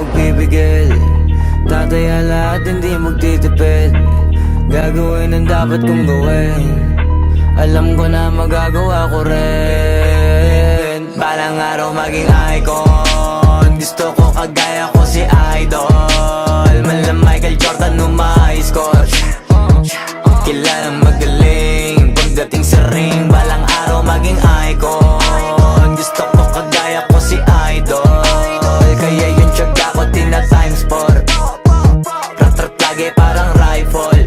magpipigil. Tataya lahat, hindi magtitipid. Gagawin ang dapat kong gawin. Alam ko na magagawa ko rin. Balang araw maging icon. Gusto ko kagaya ko si Idol. Mala Michael Jordan nung ma-high score. Kilalang magaling pagdating sa ring. Balang araw maging icon. Gusto ko kagaya ko si Idol. Kaya yung tiyaga ko tina times 4. Rat-rat lagi parang rifle.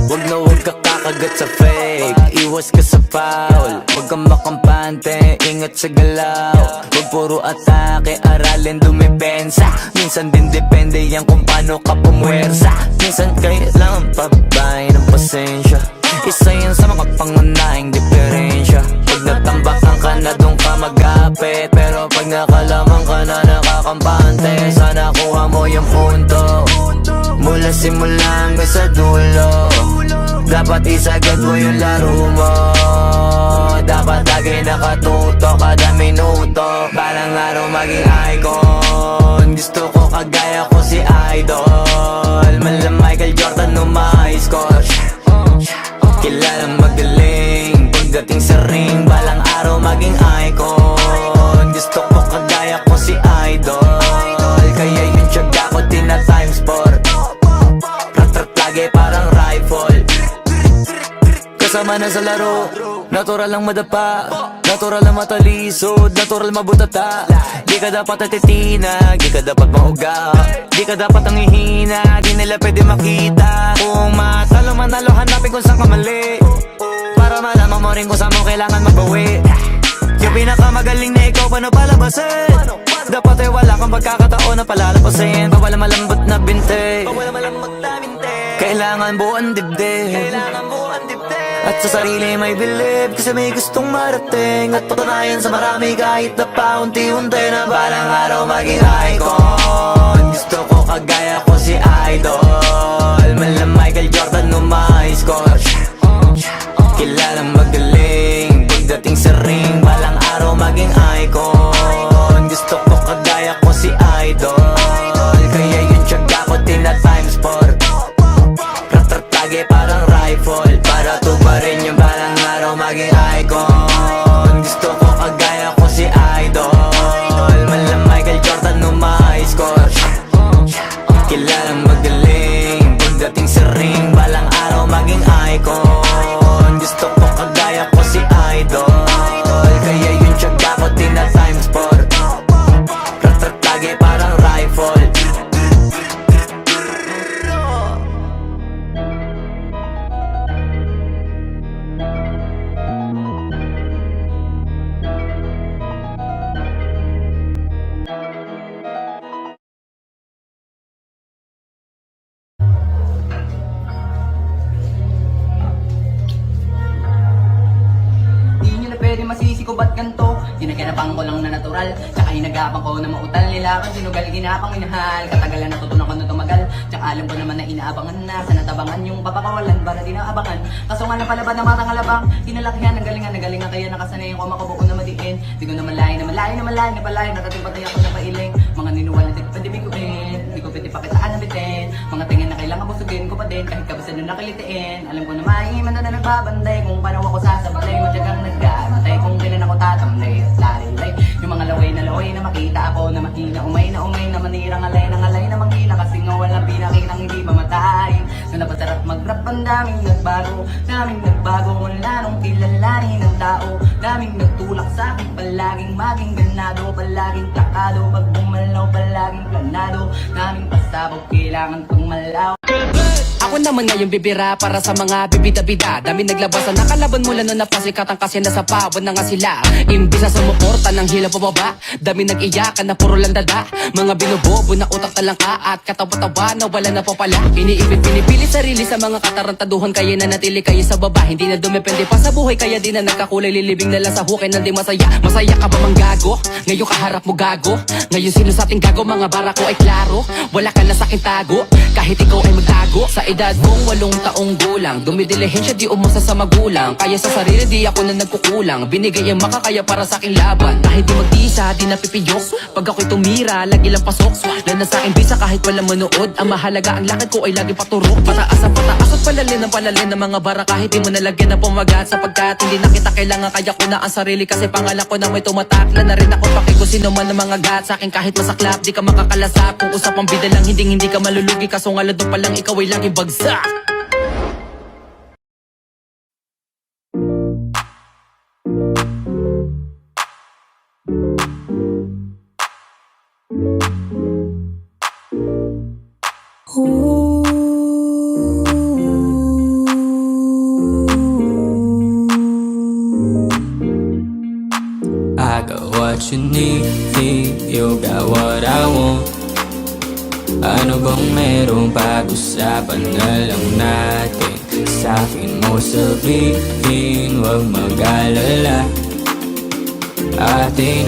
Wag na wag ka kakagat sa fake. Iwas ka sa foul. Wag kang makampante, ingat sa galaw. Wag puro atake, aralin dumipensa. Minsan din depende yan kung paano ka pumwersa. Minsan kailangan pabay ng pasensya. Isa yan sa mga pangunahing diferensya. Pag natambakan ka na doon ka mag-apit. Pero pag nakalamang ka na nakakampante, sana kuha mo yung punto. Mula simula hanggang sa dulo. Dapat isagad mo yung laro mo. Dapat lagi nakatuto kada minuto. Balang araw maging icon. Gusto ko kagaya ko si Idol. Mala Michael Jordan nung ma-high score. Kilalang magaling pagdating sa ring. Balang araw maging icon. Gusto ko kagaya ko si Idol. Kaya yung tiyaga ko tina times 4. Rat-rat lagi parang rifle. Kasama na sa laro, natural lang madapa, natural lang matalisod, natural mabutata. Di ka dapat atitina, di ka dapat mauga, di ka dapat ang ihina, di nila pwede makita. Kung matalo manalo, hanapin kung saan ka mali, para malaman mo rin kung saan mo kailangan magbawi. Yung pinakamagaling na ikaw, paano palabasin? Dapat ay wala kang pagkakataon na palalapasin. Pawala malambot na binte, kailangan buuan dibdib. At sa sarili may believe, kasi may gustong marating. At patunayan sa marami kahit na paunti-unti na balang araw maging icon. Gusto ko kagaya ko si Idol. Mala Michael Jordan nung ma-high score. Kilalang magaling pagdating sa ring. Balang araw maging icon. Gusto ko kagaya ko si Idol. Kaya yung tiyaga ko tina times 4. Rat-rat lagi parang rifle. Para tuparin yung balang araw maging icon. Gusto ko kagaya ko si Idol. Mala Michael Jordan nung ma-high score. Kilalang magaling pagdating sa ring. Balang araw maging icon. Gusto ko kagaya ko si Idol. Kaya yung tiyaga ko tina times 4. Rat-rat lagi parang rifle. Pwede masisi ko ba't ganto? Ginaganapan ko lang na natural, tsaka hinagapan ko na mautal nila kung sinugal ginapang inahal. Katagalan natutunan ko na tumagal, tsaka alam ko naman na inaabangan na sa natabangan yung papakawalan para di naabangan. Kaso nga napalabad na matang alabang, dinalakihan ng galingan kaya nakasanayan ko makabuko na madiin. Di ko naman lain na palayo, natating patay ako na pailing. Mga ninuwal na pwede biguin, di ko pwede pakitaan na bitin. Mga tingin na kailangan busugin ko pa din, kahit kabasan na nakilitiin. Alam ko na maiiman na nagbabantay kung paano ako sasablay, matyagang nag-aantay kung kailan ako tatamlay at lalilay. Yung mga laway na makita ako na mahina, umay na manirang alay na manghila. Kasi nga walang pinakitang hindi mamatay. So napasarap mag-rap, ang daming nagbago mula nung kilalanin ng tao. Daming nagtulak sa akin, palaging maging ganado, palaging plakado, pag bumalaw palaging planado. Daming pasabog, kailangan pang malaw. Ako naman ngayon bibira para sa mga bibida-bida. Dami naglabasan, nakalaban mula noon na pasikatan kasi nasa pawan na nga sila. Imbis na sumuporta ng hila pababa, dami nag-iyakan na puro lang dada. Mga binubobo na utak talangka at katawa-tawa na wala na po pala. Iniipit pinipili sarili sa mga katarantaduhan, kaya na natili kayo sa baba. Hindi na dumepende pa sa buhay, kaya di na nagkakulay. Lilibing na lang sa hukay na di masaya. Masaya ka ba mang gago? Ngayon kaharap mo gago. Ngayon sino sa ating gago, mga bara ko ay klaro. Wala ka na sa akin tago, kahit ikaw ay magtago. Sa edad kong 8 taong gulang, dumidilihensya di umasa sa magulang. Kaya sa sarili di ako na nagkukulang, binigay ang makakaya para sa aking laban. Kahit di magtisa, di napipiyok, pag ako'y tumira, lagi lang pasok. Lalo sa aking bisa kahit walang manood, ang mahalaga ang lakad ko ay lagi paturok. Pataas ang pataas at palalin ng mga bara, kahit di mo nalagyan ng pumagat. Sapagkat hindi na kita kailangan, kaya ko na ang sarili. Kasi pangalan ko na may tumatakla na rin ako, pakikusin naman ng mga gat. Sa akin kahit masaklap, di ka makakalasap. Kung usapang bida lang, hindi ka malulugi. Kaso nga doon pa lang, ikaw ay lagi bagsak. I got what you need, you got what I want. Ano bang merong pag-usapan na lang natin? Sa'kin mo sabihin, huwag mag-alala. Atin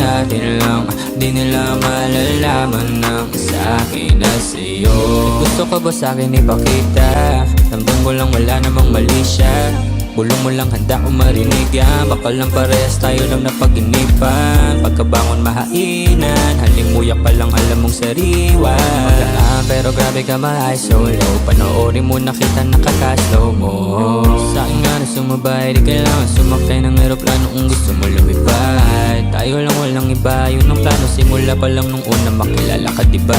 lang, di nila malalaman ng sa'kin na sa'yo. Gusto ka ba sa'kin ipakita? Nandun mo lang, wala namang mali siya. Bulong mo lang, handa ko marinig yan. Baka lang parehas tayo lang napag-inipan. Pagkabangon mahainan, halimuyak pa lang alam mong sariwa. Magkaan pero grabe ka ma-high solo. Panoorin mo na kita nakaka-slow mo. Sa'kin nga na sumabay, di kailangan sumakay ng aeroplano kung gusto mo lumipad. Tayo lang walang iba, yun ang plano. Simula pa lang nung una makilala ka diba.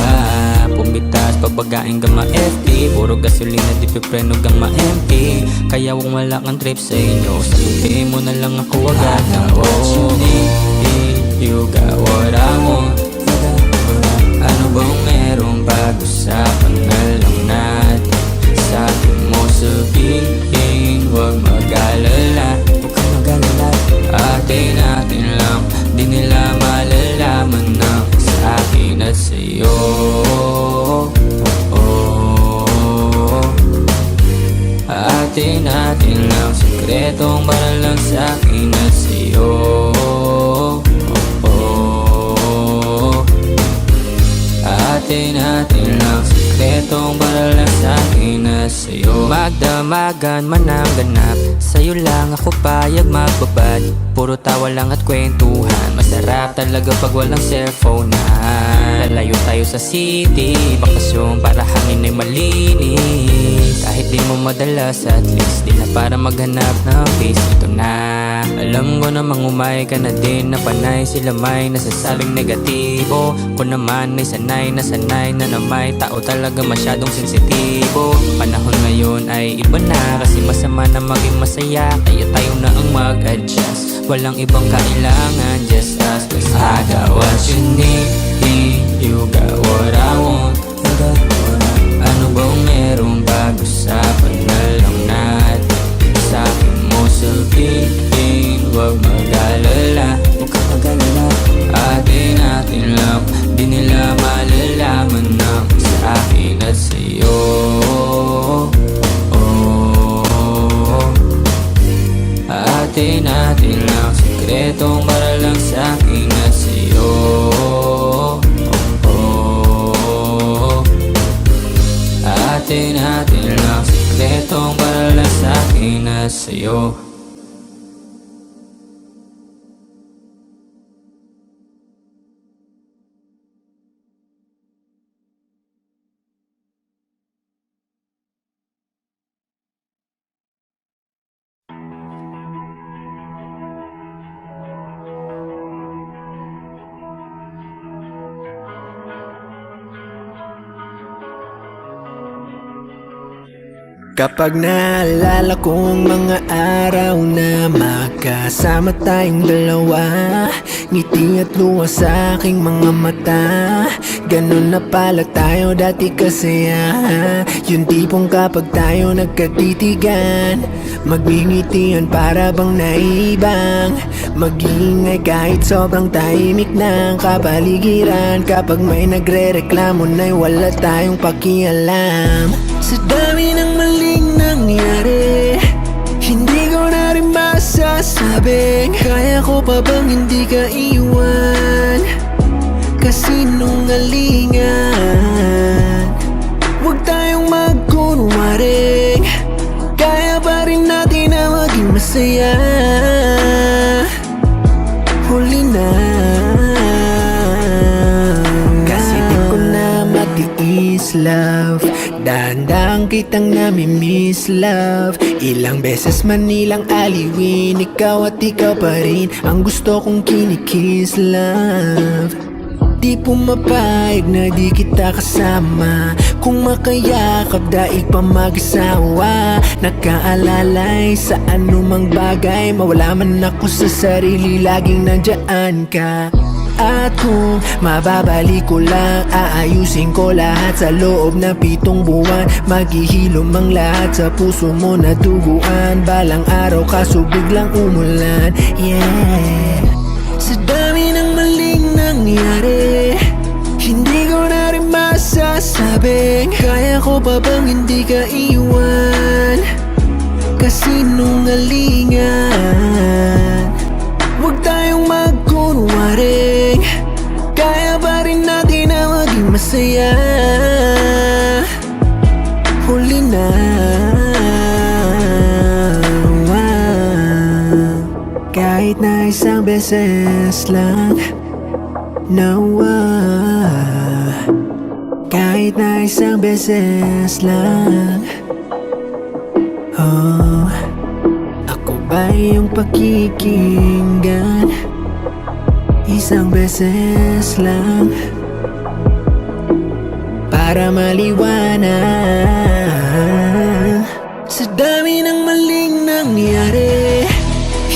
Pumitas, pabagain ka ma-FP. Puro gasolina, di pipreno gang ma-MP. Kaya kung wala kang trip sa inyo, sabihin mo na lang ako agad na what you need, you got what I want. Ano bang merong pag-usapan na lang natin? Sa'kin mo sabihin, huwag mag-alala. Huwag kang mag-alala. Atin lang, di nila malalaman na sa akin at sa'yo. Atin lang, sikretong para lang sa'kin at sa'yo. Atin lang, sikretong para lang sa'kin at sa'yo. Magdamagan man ang ganap, sa'yo lang ako payag magbabad. Puro tawa lang at kwentuhan, masarap talaga pag walang cellphone na. Lalayo tayo sa city, bakasyon para hangin ay malinis. Kahit di mo madalas, at least di na para maghanap ng peace. Ito na, alam ko namang umay ka na din na panay. Sila may nasasabing negatibo, ko naman ay sanay na may tao talaga masyadong sensitibo. Panahon ngayon ay iba na, kasi masama na maging masaya. Kaya tayo na ang mag-adjust, walang ibang kailangan, just us. Cause I got what you need, you got what I want. Ano bang merong pag-usapan na lang natin? Sa'kin mo sabihin, huwag mag-alala. Huwag kang mag-alala. Atin lang, di nila malalaman na sa akin at sa'yo. Atin lang, sikretong para lang sa'kin at sa'yo. Atin lang, sikretong para lang sa'kin at sa'yo. Kapag naalala ko ang mga araw na magkasama tayong dalawa, ngiti at luha sa aking mga mata. Ganun na pala tayo dati kasaya. Yung tipong kapag tayo nagkatitigan, magngingitian para bang naibang. Mag-iingay kahit sobrang tahimik ng kapaligiran. Kapag may nagre-reklamo na'y wala tayong pakialam. Sa dami ng maling nangyari, hindi ko na rin masasabing kaya ko pa bang hindi ka iwan. Kasinungalingan, huwag tayong magkunwari. masaya. Huli na, kasi di ko na matiis, love. Dahan-dahan kitang namimiss, love. Ilang beses man nilang aliwin, ikaw at ikaw pa rin ang gusto kong kinikiss, love. Di pumapayag na di kita kasama. Kung makayakap daig pa mag-asawa. Nakaalalay sa anumang bagay. Mawala man ako sa sarili, laging nandyan ka. At kung mababalik ko lang, aayusin ko lahat sa loob ng 7 buwan. Maghihilom ang lahat sa puso mo na duguan. Balang araw kaso biglang umulan, yeah. Sa dami ng maling nangyari, hindi ko na rin masasabing kaya ko pa bang hindi ka iwan. Kasinungalingan, huwag tayong magkunwaring, kaya pa rin natin na maging masaya. Huli na, kahit na isang beses lang, nawa. Kahit na isang beses lang, oh. Ako ba yung pakikinggan? Isang beses lang, para maliwanag. Sa dami ng maling nangyari,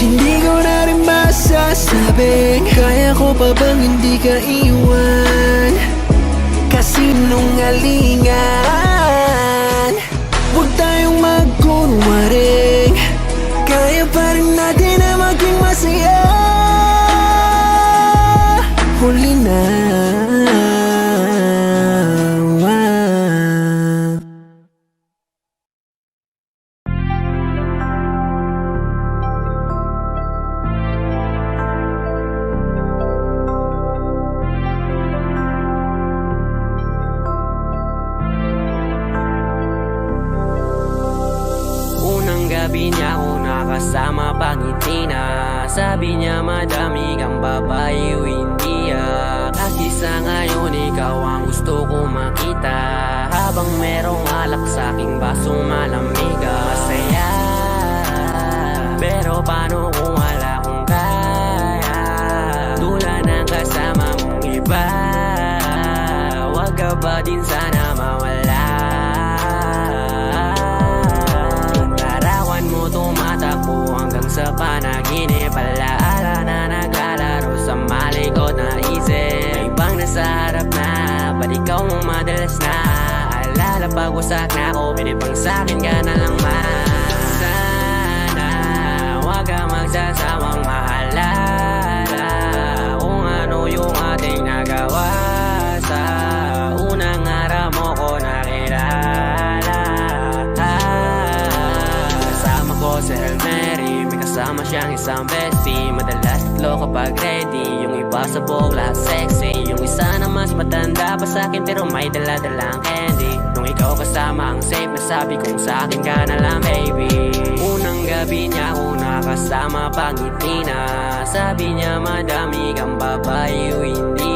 hindi ko na rin masasabing kaya ko pa bang hindi ka iwan. Kasinungalingan, huwag tayong magkunwaring, kaya pa rin natin na maging masaya. Huli na, gabi niya ako nakasama pangiti na. Sabi niya madami kang babae o hindi kasi sa ngayon ikaw ang gusto ko makita. Habang merong alak sa aking basong malamig, masaya. Pero paano kung wala kong kaya? Tulad ng kasama mong iba, wag ka ba din sana mawala? Sa panaginip, alaala na naglalaro sa malikot na isip. May ibang nasa harap na, ba't ikaw mong madalas na? Alala pag-usak na ako, pinipang sa'kin ka na lang man. Sana, wag ka magsasawang mahalala kung ano yung ating nagawa. Sa unang araw mo ko nakilala. Kasama ko si Helmeri, kasama siyang isang bestie. Madalas tatlo kapag ready, yung iba sa buhok lahat sexy. Yung isa na mas matanda pa sa'kin pero may dala-dalang candy. Nung ikaw kasama ang safe, nasabi kong sa'kin ka na lang baby. Unang gabi niya ako nakasama pangiti na. Sabi niya madami kang babae o hindi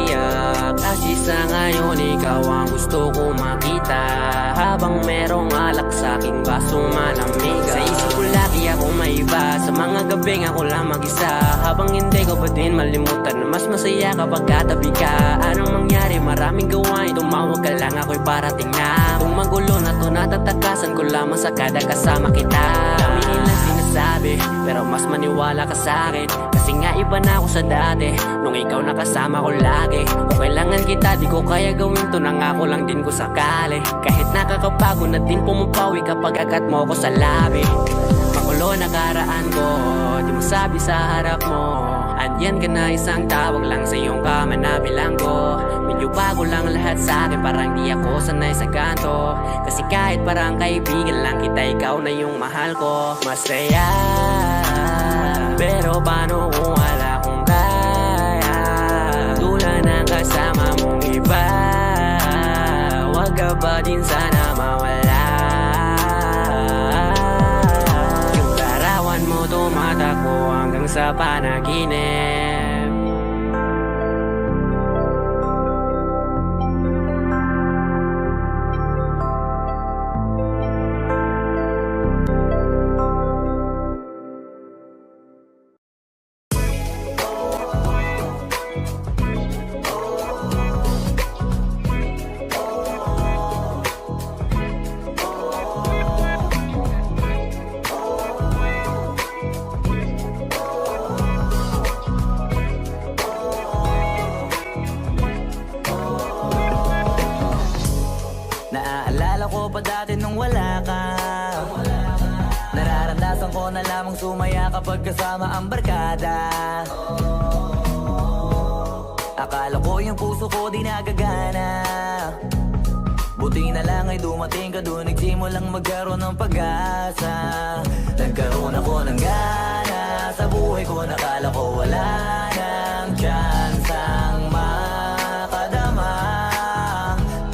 kasi sa ngayon ikaw ang gusto ko makita. Habang merong alak sa'king basong malamig, sa isip ko lagi ako may iba. Sa mga gabing ako lang mag-isa. Habang hindi ko pa din malimutan na mas masaya kapag katabi ka. Anong mangyari? Maraming gawain, tumawag ka lang ako'y parating na. Kung magulo na to, natatakasan ko lamang sa kada kasama kita. Dami nilang sinasabi, pero mas maniwala ka sa'kin. Kasi nga iba na ako sa dati, nung ikaw nakasama ko lagi. Kung kailangan kita, di ko kaya gawin to, nangako lang din ko sakali. Kahit nakakabago na din pumapawi kapag agat mo ko sa labi. Magulo na karaan ko, di mo sabi sa harap mo. Andyan ka na, isang tawag lang sa iyong kama na bilanggo. Medyo bago lang lahat sa akin, parang di ako sanay sa ganto. Kasi kahit parang kaibigan lang kita, ikaw na yung mahal ko. Masaya, pero paano kung wala kong kaya? Tulad ng kasama mong iba, wag ka ba din sana mawala? Yung larawan mo sa panaginip. Naaalala ko pa dati nung wala ka. Nararamdasan ko na lamang sumaya kapag kasama ang barkada. Akala ko yung puso ko di nagagana. Buti na lang ay dumating ka doon, nagsimulang magkaroon ng pag-asa. Nagkaroon ako ng gana sa buhay ko, nakala ko wala nang tsansang makadama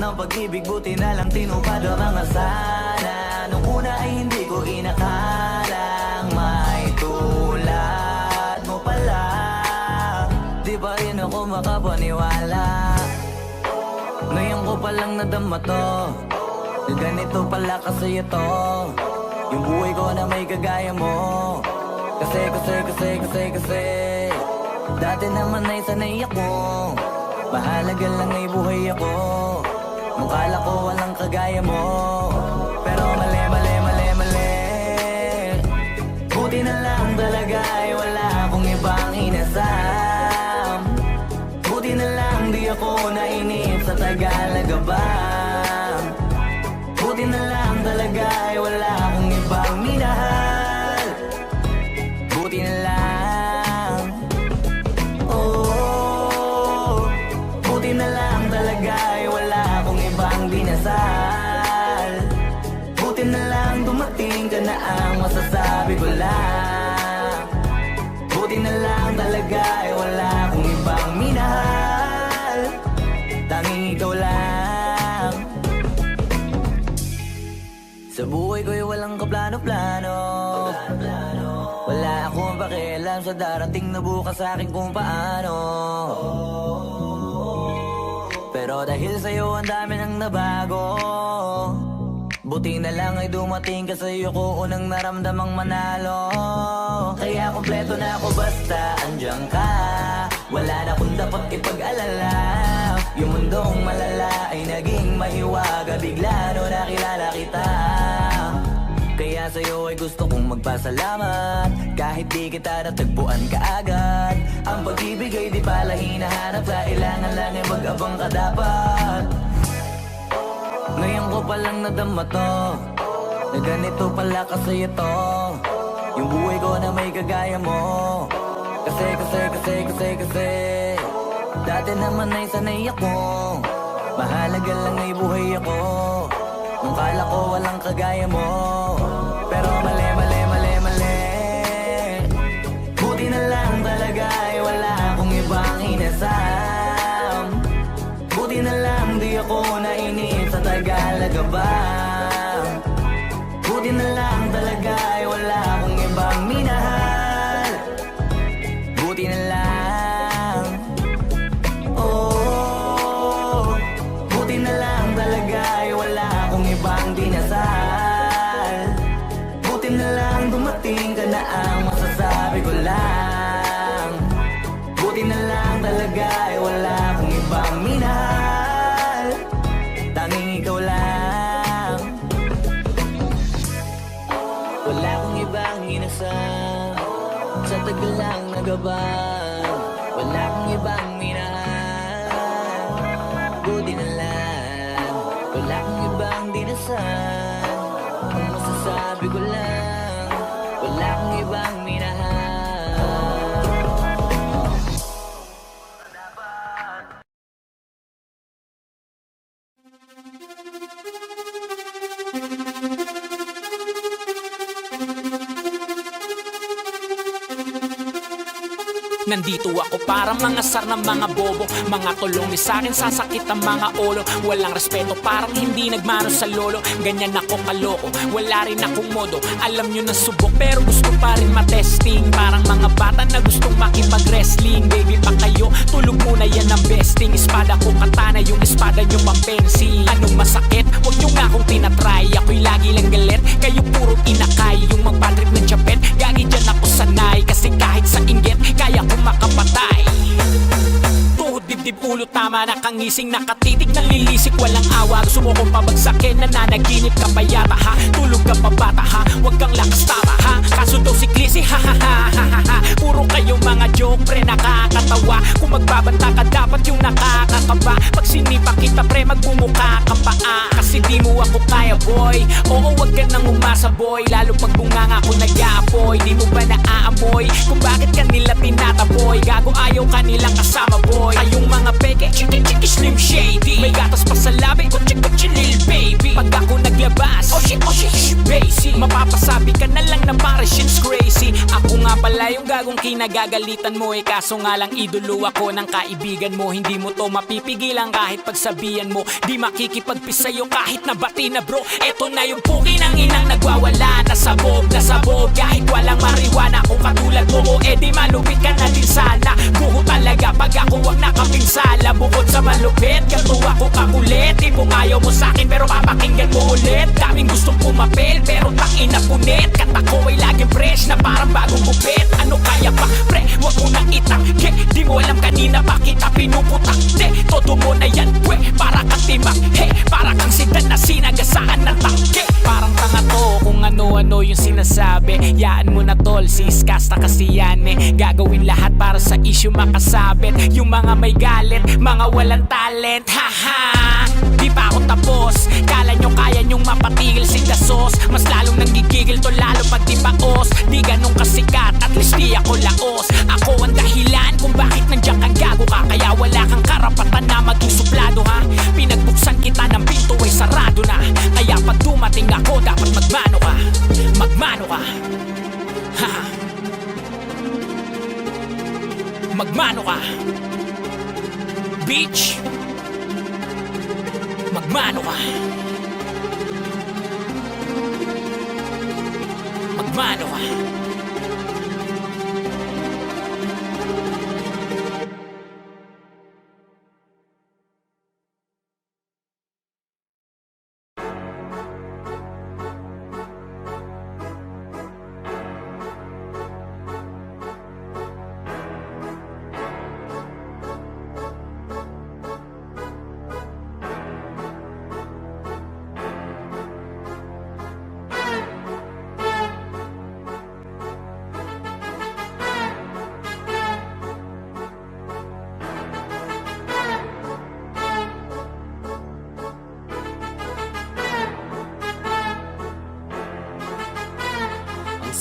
ng pag-ibig. Buti na lang tinupad ang mga sana. Nung una ay hindi ko inakalang may tulad mo pala. Di pa rin ako makapaniwala. Ngayon ko palang nadama to, na ganito pala kasi ito yung buhay ko na may kagaya mo. Kasi dati naman ay sanay ako, mahalaga lang ay buhay ako. Mukala ko walang kagaya mo, pero mali. Buti na lang talaga ay wala akong ibang inasam. Buti na lang di ako nainip sa Tagalaga ba. Buti na lang talaga ay wala akong ibang minahal. Buti na lang, oh, buti na lang talaga ay wala akong ibang dinasal. Buti na lang dumating ka na ang masasabi ko lang. Buti na lang talaga ay wala akong ibang minahal. Tanging ikaw lang. Sa buhay ko'y walang kaplano-plano. Wala akong pakialam sa darating na bukas sa akin kung paano. Pero dahil sa'yo ang dami nang nabago. Buti na lang ay dumating ka, sa'yo ko unang naramdamang manalo. Kaya kompleto na ako basta andyan ka. Wala na akong dapat ipag-alala. Yung mundong malala ay naging mahiwaga bigla no nakilala kita. Kaya sa'yo ay gusto kong magpasalamat. Kahit di kita natagpuan kaagad. Ang pag-ibig ay di pala hinahanap. Kailangan lang ay mag-abang ka dapat. Ngayon ko palang nadama to, na ganito pala kasi ito yung buhay ko na may kagaya mo. Kasi dati naman ay sanay ako, mahalaga lang ay buhay ako. Nung kala ko walang kagaya mo, pero mali. Buti na lang talaga ay wala akong ibang inasam. Buti na lang di ako nainip sa Tagalaga ba. Buti na lang talaga ay wala akong ibang minahal. Buti na lang, oh, buti na lang talaga ay wala akong ibang dinasal. Buti na lang dumating ka na ang masasabi ko lang. Buti na lang talaga ay wala akong ibang minahal. Tanging ikaw lang. Wala akong ibang inasam sa tagal lang nagabang. Wala akong ibang minahal. Buti na lang. Wala akong ibang dinasal. Ang masasabi ko lang, wala akong ibang minahal. Nandito ako para mga sar ng mga bobo. Mga tulong ni sa'kin sasakit ang mga ulo. Walang respeto parang hindi nagmano sa lolo. Ganyan ako kaloko, wala rin akong modo. Alam nyo na subok pero gusto pa rin matesting. Parang mga bata na gustong makipag-wrestling. Baby pa kayo, tulog muna yan ang besting. Espada ko katana, yung espada nyo pampensi. Anong masakit? Huwag nyo nga akong tinatry. Ako'y lagi lang galit, kayo puro inakay. Yung magpatrip ng chapet, gagi dyan ako sanay. Kasi kahit sa inggit, kaya ko makapatay. Tuhod, dibdib, ulo, tama na kangising. Nakatitig ng lilisik, walang awa. Gusto mo kong pabagsakin, nananaginip ka pa yata ha. Tulog ka pa bata ha, huwag kang lakas tama ha. Kaso daw si Clissy ha ha ha ha ha ha. Puro kayong mga joke pre, nakakatawa. Kung magbabanta ka dapat yung nakakakaba. Pag sinipa kita pre, magbumuka ka pa kasi di mo ako kaya boy. Oo, wag ka nang umasa boy. Lalo pag bunganga ko nag-aapoy. Di mo ba naaamoy kung bakit kanila tinataboy? Gago ayaw kanilang kasama boy. Kayong mga peke, chiki slim shady. May gatas pa sa labi, kutsi lil baby. Pag ako naglabas, oh shit basic. Mapapasabi ka na lang na para shit's crazy. Ako nga pala yung gagong kinagagalitan mo kaso nga lang idolo ako ng kaibigan mo. Hindi mo to mapipigilan kahit pagsabihan mo. Di makikipagpis sa'yo kahit nabati na bro. Eto na yung puki ng inang nagwawala. Nasabog kahit walang mariwana. Kung katulad mo o di malupit ka na din sana. Buho talaga pag ako wag nakapinsala. Bukod sa malupit, ganto ako kakulit. Di mo ayaw mo sa'kin pero papakinggan mo ulit. Daming gustong pumapel pero tangina punit. Kata ko ay laging fresh na parang bagong gupit. Ano kaya pa pre, wag mo nang itangke. Di mo alam kanina pa kita pinuputak. Todo mo na yan we, para kang timak. Para kang sidan na sinagasaan ng tangke. Parang tanga to kung ano-ano yung sinasabi. Yaan mo na tol, siskasta kasi yan Gagawin lahat para sa issue makasabit. Yung mga may galit, mga walang talent. Haha, di pa ako tapos. Kala nyo kaya nyong mapatigil si Dasos. Mas lalong nanggigigil to lalo pag di baos. Di ganun kasikat, at least di ako laos. Ako ang dahilan kung bakit nandiyan kang gago ka. Kaya wala kang karapatan na maging suplado ha. Pinagbuksan kita ng pinto ay sarado na. Kaya pag dumating ako dapat magmano ka. Magmano ka. Haha, magmano ka bitch. Magmano ka. Magmano ka.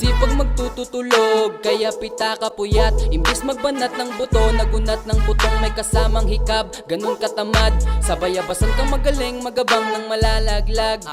Sipag magtututulog, kaya pita ka puyat. Imbis magbanat ng buto, nagunat ng butong may kasamang hikab. Ganun katamad, sabayabasan kang magaling, magabang ng malalaglag.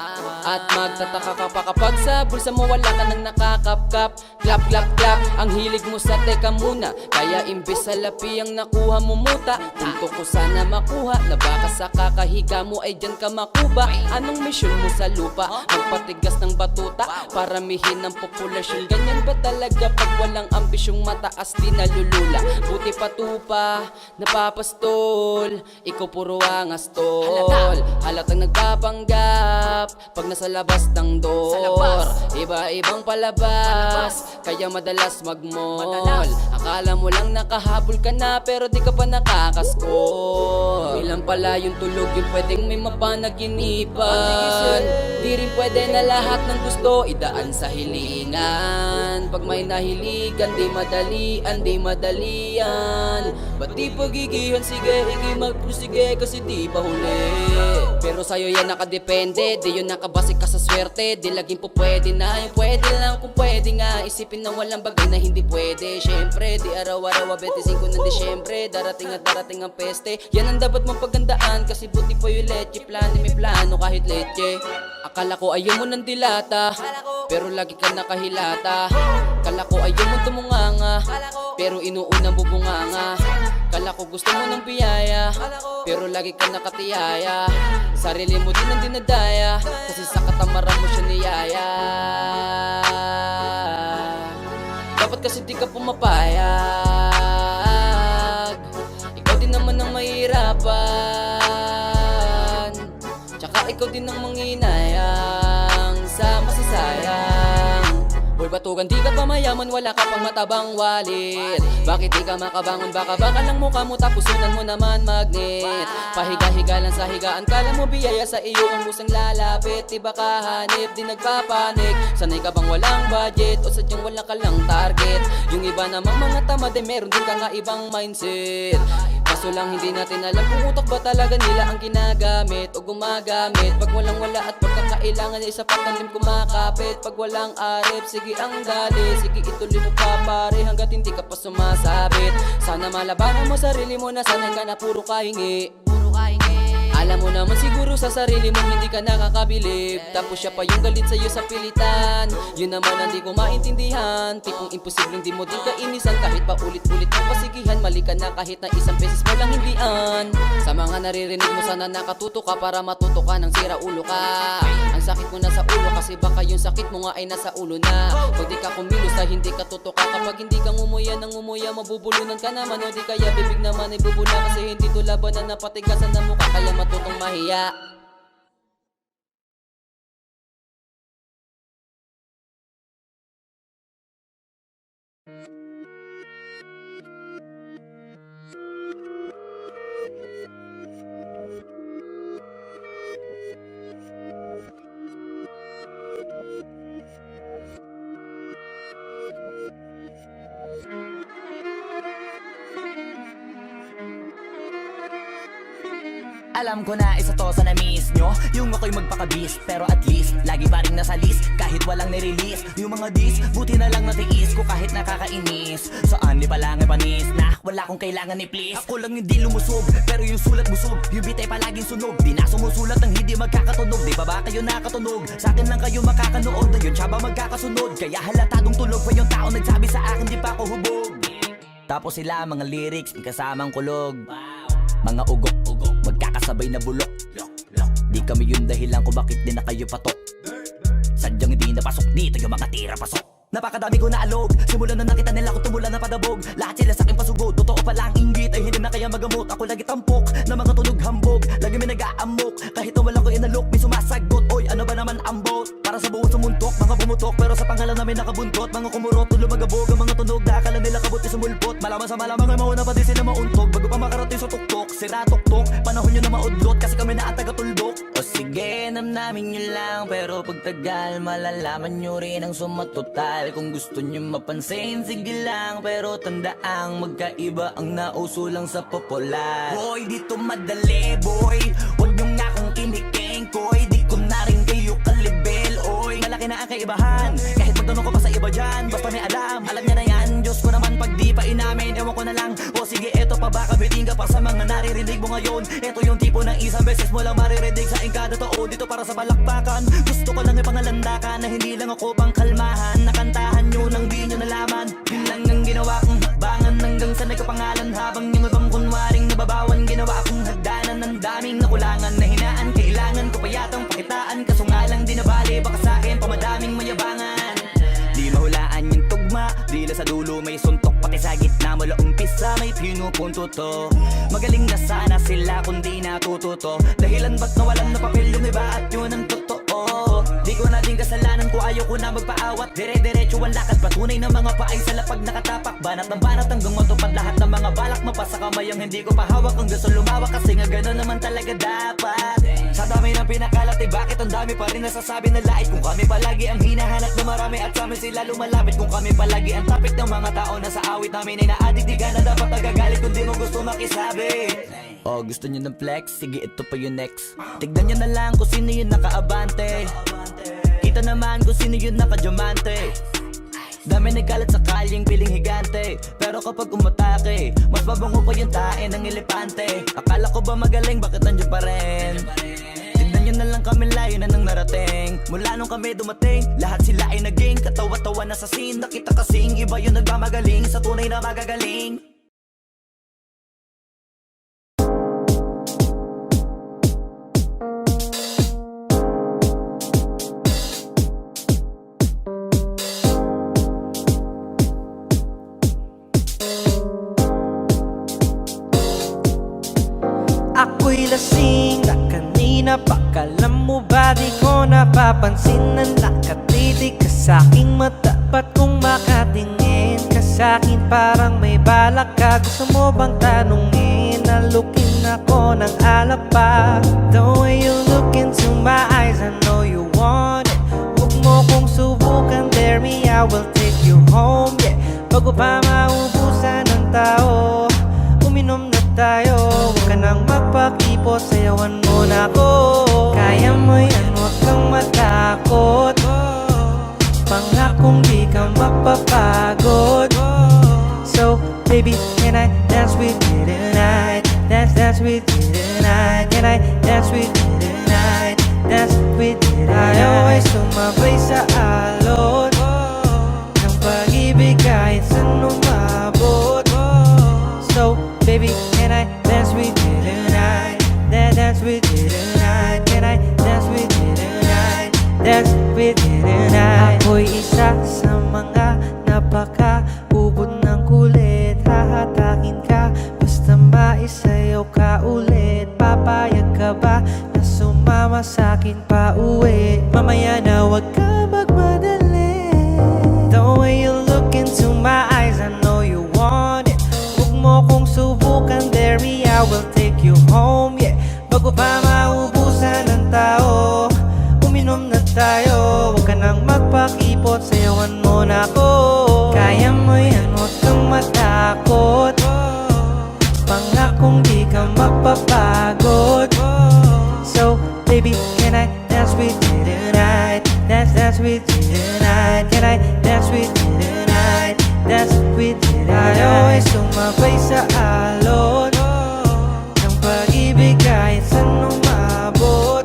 At magtataka ka pa kapag sa bulsa mo wala ka nang nakakapkap. Clap, clap, clap, ang hilig mo sa teka muna. Kaya imbis sa lapi ang nakuha mo muta. Punto ko sana makuha, na baka sa kakahiga mo ay dyan ka makuba. Anong mission mo sa lupa? Magpatigas ng batuta, paramihin ang populasyon. Ganyan ba talaga pag walang ambisyong mataas di nalulula? Buti patupa, napapastol, ikaw puro angas tol. Halatang nagpapanggap pag nasa labas ng door. Iba-ibang palabas, kaya madalas magmall. Akala mo lang nakahabol ka na pero di ka pa nakakaskor. Ilan pala yung tulog yung pwedeng may mapanaginipan. Di rin pwede na lahat ng gusto idaan sa hilingan. Pag may nahiligan, di madalian. Ba't di pagigihan, sige, magprusige kasi di pa huli. Pero sa'yo yan nakadepende, di yun nakabase ka sa swerte. Di laging po pwede na, yung pwede lang kung pwede nga. Isipin na walang bagay na hindi pwede. Syempre, di araw-araw 25 ng Disyembre. Darating at darating ang peste. Yan ang dapat mong pagandaan, kasi buti pa yung leche. Plano may plano kahit leche. Akala ko ayaw mo ng dilata, pero lagi ka nakahilata. Kala ko ayaw mo tumunganga, pero inuunang bubunganga. Kala ko gusto mo ng biyaya, pero lagi ka nakatiyaya. Sarili mo din ang dinadaya, kasi sa katamaran mo siya niyaya. Dapat kasi di ka pumapayag, ikaw din naman ang mahirapan, tsaka ikaw din ang manghinayang sa masasayang. Hoy batugan, di ka pa mayaman, wala ka pang matabang wallet. Bakit di ka makabangon, baka lang mukha mo tapos sunan mo naman magnet. Pahiga-higa lang sa higaan, kala mo biyaya sa iyo ang musang lalapit. Di ba kahanip, di nagpapanik? Sanay ka bang walang budget o sadyang wala ka lang target? Yung iba namang mga tamad eh meron din ka nga ibang mindset. Kaso lang hindi natin alam kung utak ba talaga nila ang ginagamit o gumagamit. Pag walang wala at pagkakailangan ay sapat ang lim kumakapit. Pag walang arip, sige ang dali, sige ituloy mo pa pare hanggat hindi ka pa sumasabit. Sana malabanan mo sarili mo na sanay ka na puro kahingi. Alam mo naman siguro sa sarili mo hindi ka nakakabilib. Tapos siya pa yung galit sa'yo sa pilitan. Yun naman ang di ko maintindihan. Tipong imposibleng di mo din kainisan. Kahit pa ulit-ulit ang pasigihan, mali ka na kahit na isang beses mo lang hindian. Sa mga naririnig mo sana nakatuto ka para matuto ka ng sira ulo ka. Ang sakit mo na sa ulo kasi baka yung sakit mo nga ay nasa ulo na. Pag di ka kumilos sa hindi ka tutuka, kapag hindi ka ngumuya ng ngumuya, mabubulunan ka naman. O di kaya bibig naman ay bubula kasi hindi to laban na napatigasan na mukha kaya matutong mahiya. Alam ko na isa to sa na-miss nyo, yung ako'y magpakabis. Pero at least, lagi pa rin nasa list kahit walang nirelease. Yung mga dis, buti na lang natiis ko kahit nakakainis. Saan di pa lang panis na wala kong kailangan ni please. Ako lang hindi lumusog, pero yung sulat busog. Yung bitay palaging sunog, di na sumusulat ang hindi magkakatunog. Di ba ba kayo nakatunog? Sa akin lang kayo makakanood, ayun siya ba magkakasunod? Kaya halatadong tulog pa yung tao nagsabi sa akin di pa ako hubog. Tapos sila mga lyrics, may kasamang kulog. Mga ugok-ugok, magkakasabay na bulok. Di kami yung dahilan kung bakit di na kayo patok. Sadyang hindi napasok dito yung mga tira pasok. Napakadami ko na alog, simulan na nakita nila ko tumula na padabog. Lahat sila sa akin pasugod, totoo pala ang inggit ay hindi na kaya magamot. Ako lagi tampok, na mga tunog hambog. Lagi may nag-aamok, kahit na walang ko inalok. May sumasagot, oy ano ba naman ang bot? Para sa buong sumuntok, mga bumutok. Pero sa pangalan namin nakabuntot, mga kumurot, tulo magabog. Ang mga tunog na akala nila kabuti sumulpot. Malaman sa malamang ay mauna pa din sila mauntog. Bago pa makarating sa tuktok, sira tuktok. Panahon nyo na maudlot, kasi kami na ang taga-tuldok. O sige, namnamin nyo lang, pero pagtagal malalaman nyo rin ang sumatotal. Kung gusto nyo mapansin, sige lang, pero tandaang magkaiba ang nauso lang sa popular. Boy, dito madali, boy. Huwag nyo nga akong kiniking, koy. Di ko na rin kayo kalibel, oy. Malaki na ang kaibahan, kahit magtanong ko pa sa iba dyan. Basta may alam niya na yan. Diyos ko naman pag di pa inamin, ewan ko na lang. O sige, eto pa baka biting ka pa sa mga naririnig mo ngayon. Eto yung tipo ng isang beses mo lang maririnig sa kada taon. Dito para sa balakbakan, gusto ko lang ipangalandakan na hindi lang ako pang kalmahan. Nakantahan nyo nang di nyo nalaman. Yun lang ang ginawa kong hakbangan hanggang sa nagkapangalan. Habang yung ibang kunwaring nababawan, ginawa akong hagdanan ng daming nakulangan na hinaan. Kailangan ko pa yatang pakitaan, kaso nga lang di nabali. Baka sa akin pamadaming mayabangan. Di mahulaan yung tugma, dila sa dulo may suntok. Pati sa gitna mula umpisa may pinupunto to. Magaling na sana sila kung di natututo. Dahilan ba't nawalan na papel yung iba at yun ang totoo. Di ko na din kasalanan ko, ayaw ko na magpaawat. Dire-diretso ang lakad, patunay ng mga paay sa lapag nakatapak. Banat ng banat hanggang matupad lahat ng mga balak. Mapasa kamay ang hindi ko pahawak hanggang sa lumawak. Kasi nga gano'n naman talaga dapat. Sa dami ng pinakalat eh bakit ang dami pa rin nasasabi na lait. Kung kami palagi ang hinahanap na marami at sa amin sila lumalapit. Kung kami palagi ang topic ng mga tao na sa awit namin ay naadik. Di ka na dapat nagagalit kung di mo gusto makisabi. Oh, gusto nyo ng flex? Sige, ito pa yung next. Tignan nyo na lang kung sino yung nakaabante. Kita naman kung sino yung nakadiamante. Dami nagkalat sa kalyeng piling higante. Pero kapag umatake, mas mabango pa yung tae ng elepante. Akala ko ba magaling, bakit nandiyan pa rin? Tignan Ngayon na lang kami layo na nang narating. Mula nung kami dumating, lahat sila ay naging katawa-tawa na sa scene. Nakita kasing iba yung nagmamagaling sa tunay na magagaling. Ako'y lasing na kanina pa. Alam mo ba di ko napapansin na nakatitig ka sa'king mata? Ba't kung makatingin ka sa'kin parang may balak ka? Gusto mo bang tanungin? Nalukin ako ng alak pa. The way you look into my eyes, I know you want it. Huwag mo kong subukan, dare me, I will take you home, yeah. Bago pa maubusan ng tao, uminom na tayo. Huwag ka nang magpakipot, sayawan mo na ako. Kaya mo yan, huwag kang matakot. Pangakong di ka mapapagod. So, baby, can I dance with you tonight? Dance with you tonight. Can I dance with you tonight? Dance with you tonight. Always sumabay sa alon ng pag-ibig kahit saan umabot. So, baby, can I dance with you tonight? Dance with you tonight. Can I dance with you tonight? Dance with you tonight. Ako'y isa sa mga napaka-ubod ng kulit. Hahatakin ka, basta maisayaw ka ulit. Papayag ka ba na sumama sa'kin pa uwi? Mamaya na wag ka magmadali. The way you look into my eyes, I know you want it. Huwag mo kong subukan, dare me, I will take you home, yeah. Bago pa maubusan ng tao, uminom na tayo. Huwag ka nang magpakipot, sayawan mo na ako. Kaya mo yan, huwag kang matakot. Pangakong di ka mapapagod. So, baby, can I dance with you tonight? Dance with you tonight. Can I dance with you tonight? Dance with you tonight. Always sumabay sa alon ng pag-ibig kahit saan umabot.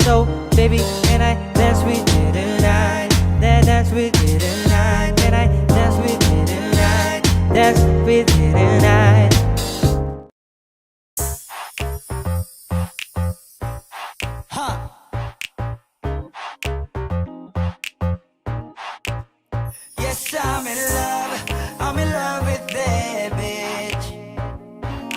So, baby, can I dance with you tonight? Dance with you tonight. Can I dance with you tonight? Dance with you tonight. Yes, I'm in love with that bitch.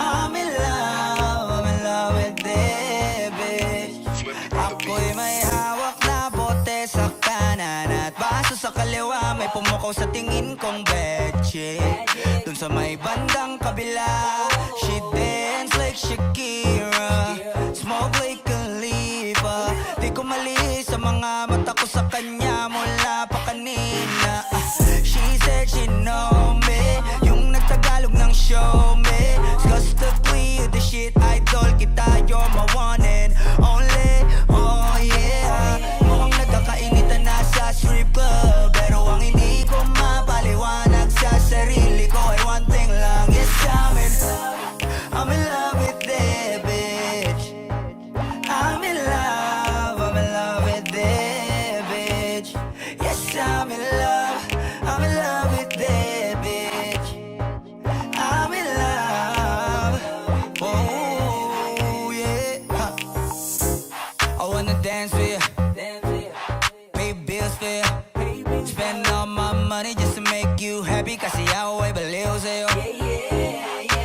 I'm in love with that bitch. Ako'y may hawak na bote sa kanan at baso sa kaliwa. May pumukaw sa tingin kong betche. Dun sa may bandang kabila, she dance like Shakira, smoke like Khalifa. Di ko mali sa mga mata ko sa kanya mula pa kanina. She said she know me, yung nagtagalog ng show me. Disgustingly you the shit, idol kita, you're my one and only. Oh yeah, mukhang nagkakainitan na sa strip club, pero ang hindi ko mapaliwanag sa sarili ko ay one thing lang. Yes, I'm in love with that bitch. I'm in love with that bitch. Yes, I'm in love with that bitch. I'm in love. Oh yeah. I wanna dance with you, pay bills for you, spend all my money just to make you happy. Kasi ako ay baliw sa'yo.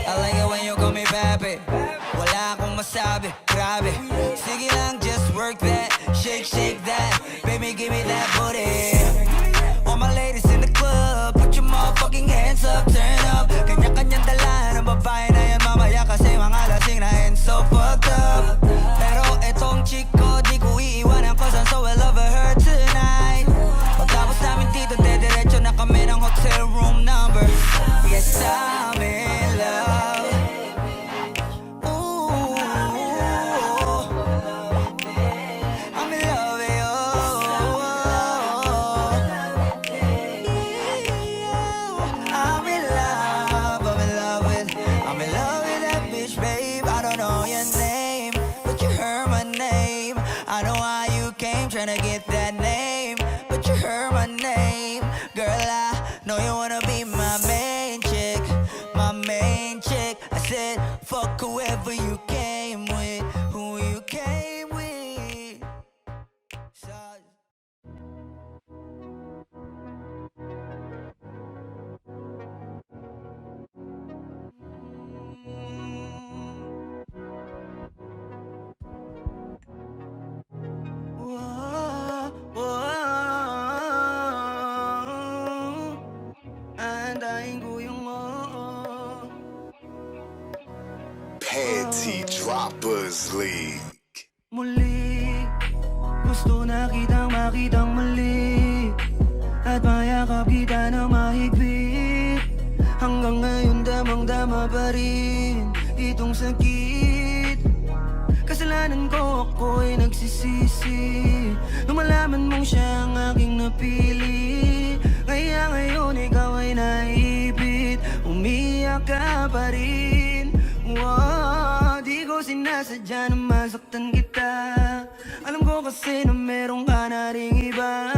I like it when you call me papi. Wala akong masabi, grabe. Sige lang, just work that, shake that. Baby, give me that booty. All my ladies in the club, put your motherfucking hands up, turn up. Kanya-kanyang dala ng babae na yan mamaya, kasi mga lasing na and so fucked up. Pero etong chick ko, di ko iiwanan ko saan, so I love her tonight. Pagkapos namin dito, dediretso na kami ng hotel room number. Yes, I'm in love. Ooh, I'm in love with you. that you heard my name. Girl, I know you wanna be my main chick, my main chick. I said, fuck whoever you came with, who you came with. Andahin ko yung Panty Droppers League. muli. Gusto na kitang makitang muli, at mayakap kita na mahigpit. Hanggang ngayon damang-dama pa rin itong sakit. Kasalanan ko, ako'y nagsisisi nung malaman mong siya ang aking napili. Kaya ngayon ikaw ay naipit, umiyak ka pa rin. Wow, di ko sinasadya na masaktan kita. Alam ko kasi na meron ka na ring iba,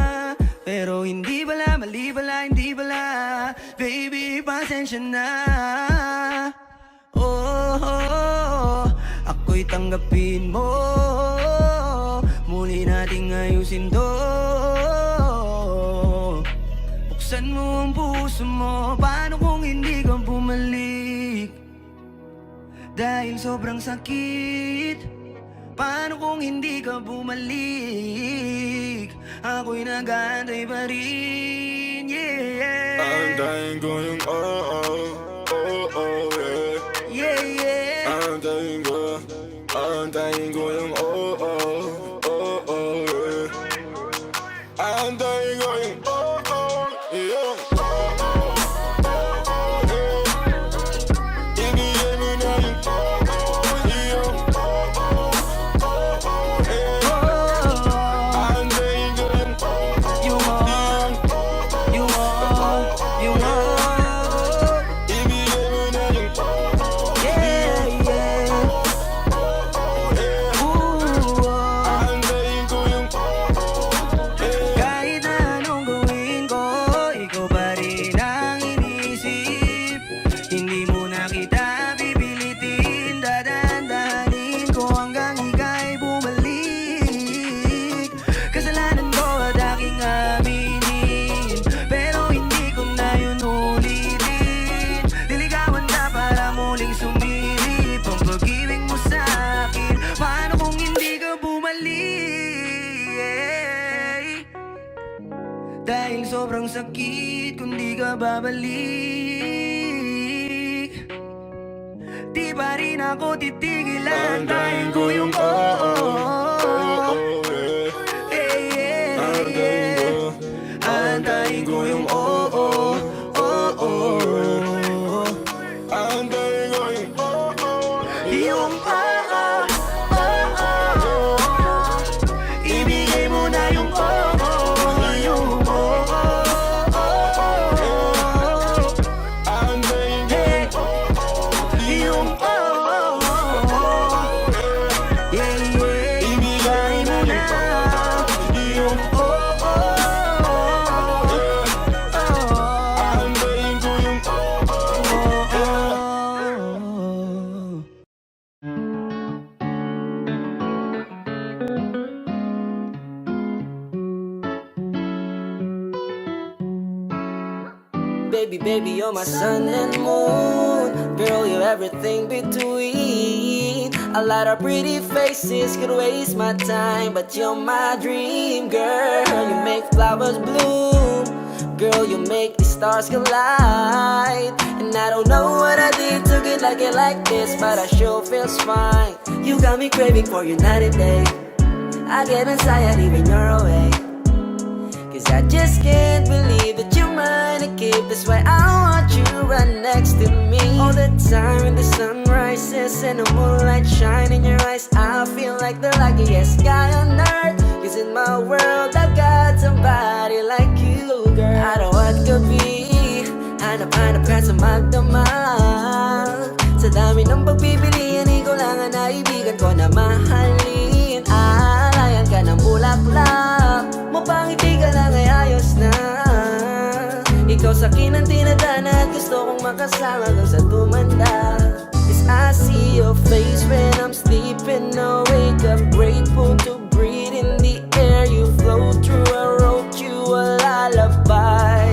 pero hindi pala, mali pala, hindi pala. Baby, pasensya na. Oh, ako'y tanggapin mo, muli nating ayusin to. Buksan mo ang puso mo, paano kung hindi ka bumalik? Dahil sobrang sakit, paano kung hindi ka bumalik? Ako'y nag-aantay pa rin, yeah. Antayin ko yung yeah. Yeah, yeah. Antayin ko yung yeah. Antayin ko yung yeah. Ibigay mo na yung yeah. Antayin ko yung You want, you want, you want. ibigay mo na yung Yeah, yeah. Ooh, antayin ko yung kahit na anong gawin ko, ikaw pa rin ang inisip. Hindi mo na kita pipilitin, dadandanin ko hanggang ika'y bumalik. Kasalanan ko at aking aminin, pero hindi ko na yun ulitin. Niligawan na para muling sumilip ang pag-ibig mo sa akin. Paano kung hindi ka bumalik? Dahil sobrang sakit kung di ka babalik. Di pa rin ako titigil, antayin ko yung antayin ko yung antayin ko yung yung ibigay mo na yung yung antayin ko yung yeah, yeah. Ibigay mo na yung antayin ko yung Baby, baby, you're my sun and moon. Girl, you're everything between. A lot of pretty faces could waste my time, but you're my dream, girl. You make flowers bloom. Girl, you make the stars collide. And I don't know what I did to get like this, but I sure feels fine. You got me craving for you night and day. I get anxiety when you're away, 'cause I just can't believe that you're mine to keep. That's why I want you right next to me all the time. When the sun rises and the moonlight shine in your eyes, I feel like the luckiest guy on earth. 'Cause in my world I got somebody like you, girl. I don't want to be, hanap-hanap ka sa magdamag. Sa dami ng pagpipilian, ikaw lang ang naibigan ko na mahalin. Alayan ka ng bulaklak, mapangiti ka lang ay Sakin ang tinadana at gusto kong makasama kung sa tumanda. Is I see your face when I'm sleeping awake. I'm grateful to breathe in the air you flow through. I wrote you a lullaby,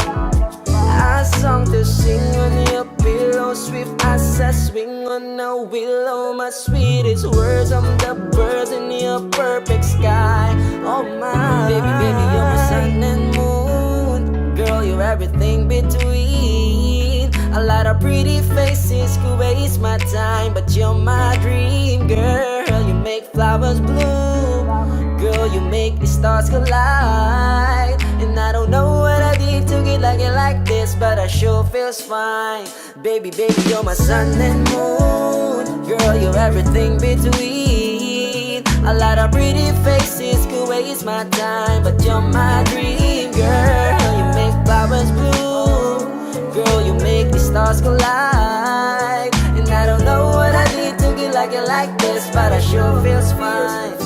a song to sing on your pillow, swift as I swing on a willow. My sweetest words, I'm the birds in your perfect sky. Oh my baby, baby, you're my sun and moon. Girl, you're everything between. A lot of pretty faces could waste my time, but you're my dream, girl. You make flowers bloom. Girl, you make the stars collide. And I don't know what I did to get like it like this, but I sure feels fine. Baby, baby, you're my sun and moon. Girl, you're everything between. A lot of pretty faces could waste my time, but you're my dream, girl. You make flowers bloom. Girl, you make the stars collide. And I don't know what I did to get like it like this, but I sure feels fine.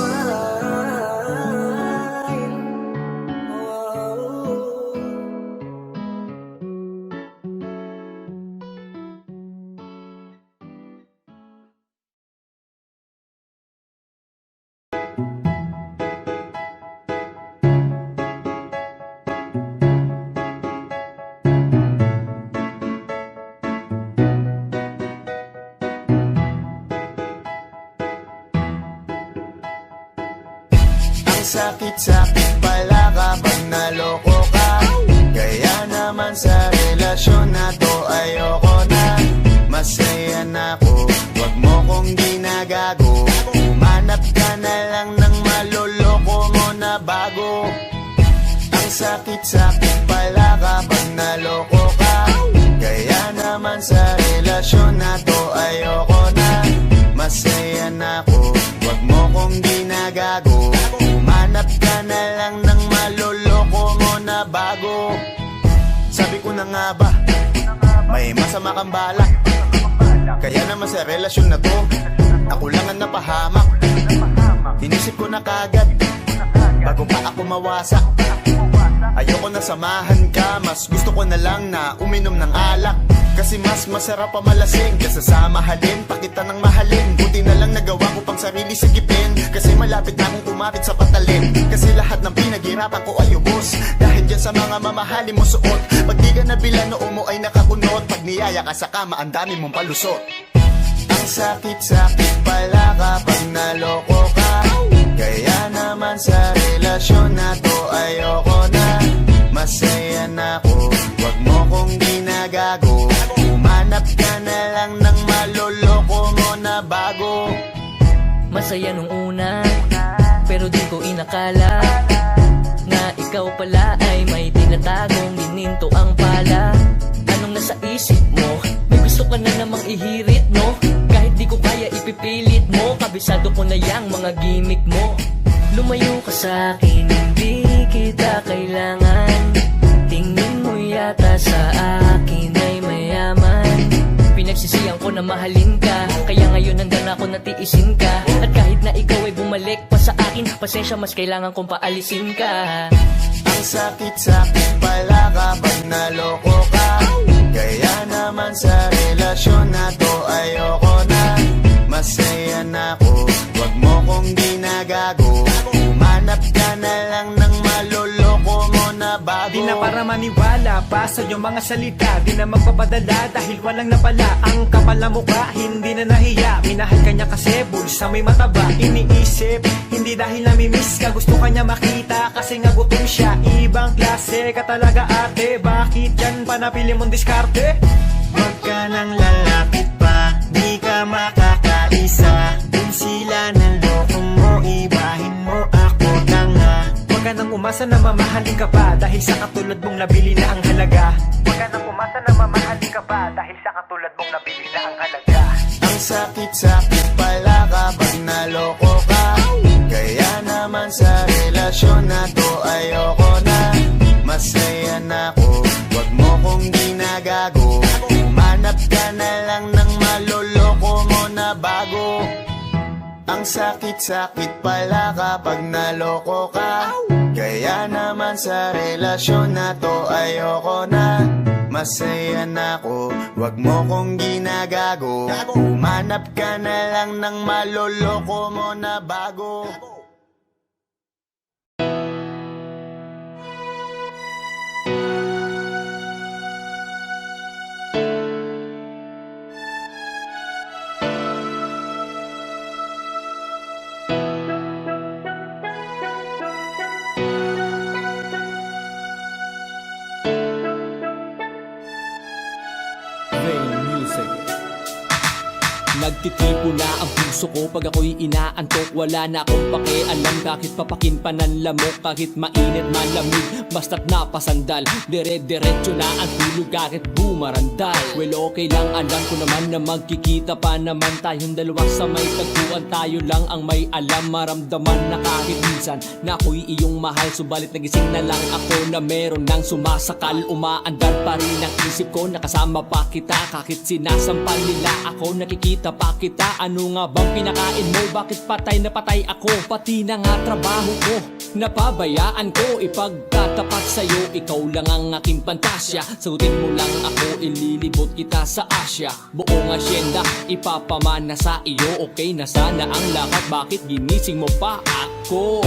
Sakit-sakit pala kapag naloko ka. Kaya naman sa relasyon na to ayoko na. Masaya na ako, wag mo kong ginagago. Umanap ka na lang ng maloloko mo na bago. Ang sakit-sakit pala kapag naloko ka. Kaya naman sa relasyon na to ayoko na. Masaya na ako, wag mo kong ginagago. Umanap ka na lang ng maloloko mo na bago. Sabi ko na nga ba, may masama kang balak. Kaya naman sa relasyon na to, ako lang ang napahamak. Inisip ko na kagad, bago pa ako mawasak. Ayoko na samahan ka, mas gusto ko na lang na uminom ng alak. Kasi mas masarap pa malasing kesa sa mahalin, pakita ng mahalin. Buti na lang nagawa ko pang sarili sigipin, kasi malapit na akong kumapit sa patalin. Kasi lahat ng pinaghirapan ko ay ubos, dahil dyan sa mga mamahalin mo suot. Pag di ka nabila noo mo ay nakakunot, pag niyaya ka sa kama ang dami mong palusot. Ang sakit-sakit pala kapag naloko ka. Kaya naman sa relasyon na to ayoko na. Masaya na ako, wag mo kong ginagago. Umanap ka na lang ng maloloko mo na bago. Masaya nung una, pero di ko inakala na ikaw pala ay may tinatagong gininto ang pala. Anong nasa isip mo? May gusto ka na namang ihirit, no? Kahit di ko kaya ipipilit mo, kabisado ko na yang mga gimmick mo. Lumayo ka sa'kin, hindi kita kailangan. Tingin mo yata sa akin ay mayaman. Pinagsisiyan ko na mahalin ka, kaya ngayon nandan ako natiisin ka. At kahit na ikaw ay bumalik pa sa akin, pasensya mas kailangan kong paalisin ka. Ang sakit-sakit pala kapag naloko ka. Kaya naman sa relasyon na to ayoko na. Masaya na ako, wag mo kong ginagago. Umanap ka na lang ng maloloko mo na bago. Di na para maniwala pa sa iyong mga salita, di na magpapadala dahil walang napala. Ang kapal na mukha, hindi na nahiya. Minahal ka niya kasi bulsa may mataba. Iniisip, hindi dahil namimiss ka, gusto ka niya makita kasi nga gutom siya. Ibang klase ka talaga ate, bakit yan pa napili mong diskarte? Huwag ka nang lalapit pa, di ka makakaisa. Dun sila ng loko mo, ibahin mo ako tanga. Huwag ka nang umasa na mamahalin ka pa, dahil sa katulad mong nabili na ang halaga. Huwag ka nang umasa na mamahalin ka pa, dahil sa katulad mong nabili na ang halaga. Ang sakit-sakit pala kapag naloko ka. Kaya naman sa relasyon na to ayoko na. Masaya na ako, wag mo kong ginagago. Umanap ka na lang ng maloloko mo na bago. Ang sakit-sakit pala kapag naloko ka. Kaya naman sa relasyon na to ayoko na. masaya na ako. Wag mo kong ginagago, humanap ka na lang ng maloloko mo na bago. Nagtitipo na ang puso ko pag ako'y inaantok. Wala na akong pakialam kahit papakin pa ng lamok. Kahit mainit malamig, basta't napasandal. Dire-diretso na ang tulog kahit bumarandal. Well okay lang, alam ko naman na magkikita pa naman tayong dalawa sa may tagpuan. Tayo lang ang may alam, maramdaman na kahit minsan na ako'y iyong mahal. Subalit nagising na lang ako na meron nang sumasakal. Umaandar pa rin ang isip ko, nakasama pa kita. Kahit sinasampal nila ako, nakikita pa kita. Ano nga bang pinakain mo? Bakit patay na patay ako? Pati na nga trabaho ko, napabayaan ko. Ipagtatapat sa'yo, ikaw lang ang aking pantasya. Sagutin mo lang ako, ililibot kita sa Asya. Buong asyenda, ipapamana sa iyo. Okay na sana ang lahat, bakit ginising mo pa ako?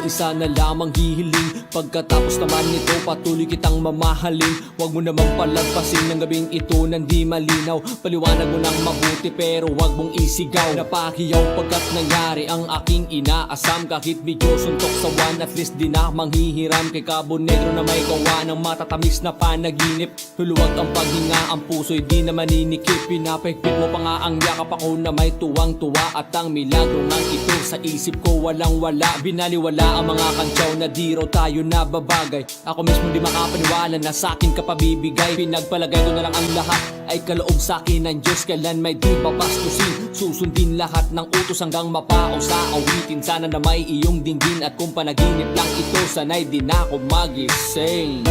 Isa na lamang hihiling, pagkatapos naman nito patuloy kitang mamahalin. Huwag mo namang palagpasin ng gabing ito nang di malinaw. Paliwanag mo nang mabuti pero huwag mong isigaw. Napahiyaw pagkat nangyari ang aking inaasam. Kahit medyo suntok sa one, at least di na manghihiram. Kay Cabo Negro na may gawa ng matatamis na panaginip. Huluwag ang paghinga, ang puso'y di na maninikip. Pinapahigpit mo pa nga ang yakap, ako na may tuwang-tuwa. At ang milagro ng ito sa isip ko walang wala. Binaliwala ang mga kantyaw na di raw tayo nababagay. Ako mismo di makapaniwala na sa'kin ka pabibigay. Pinagpalagay ko na lang ang lahat ay kaloob sa'kin ng Diyos. Kailan may di papastusin, susundin lahat ng utos hanggang mapao sa awitin. Sana na may iyong dinggin, at kung panaginip lang ito, sana'y di na ako magising.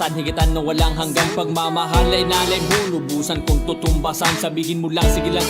Higitan na walang hanggang pagmamahal ay nalay mo. Lubusan kung tutumbasan, sabihin mo lang sige lang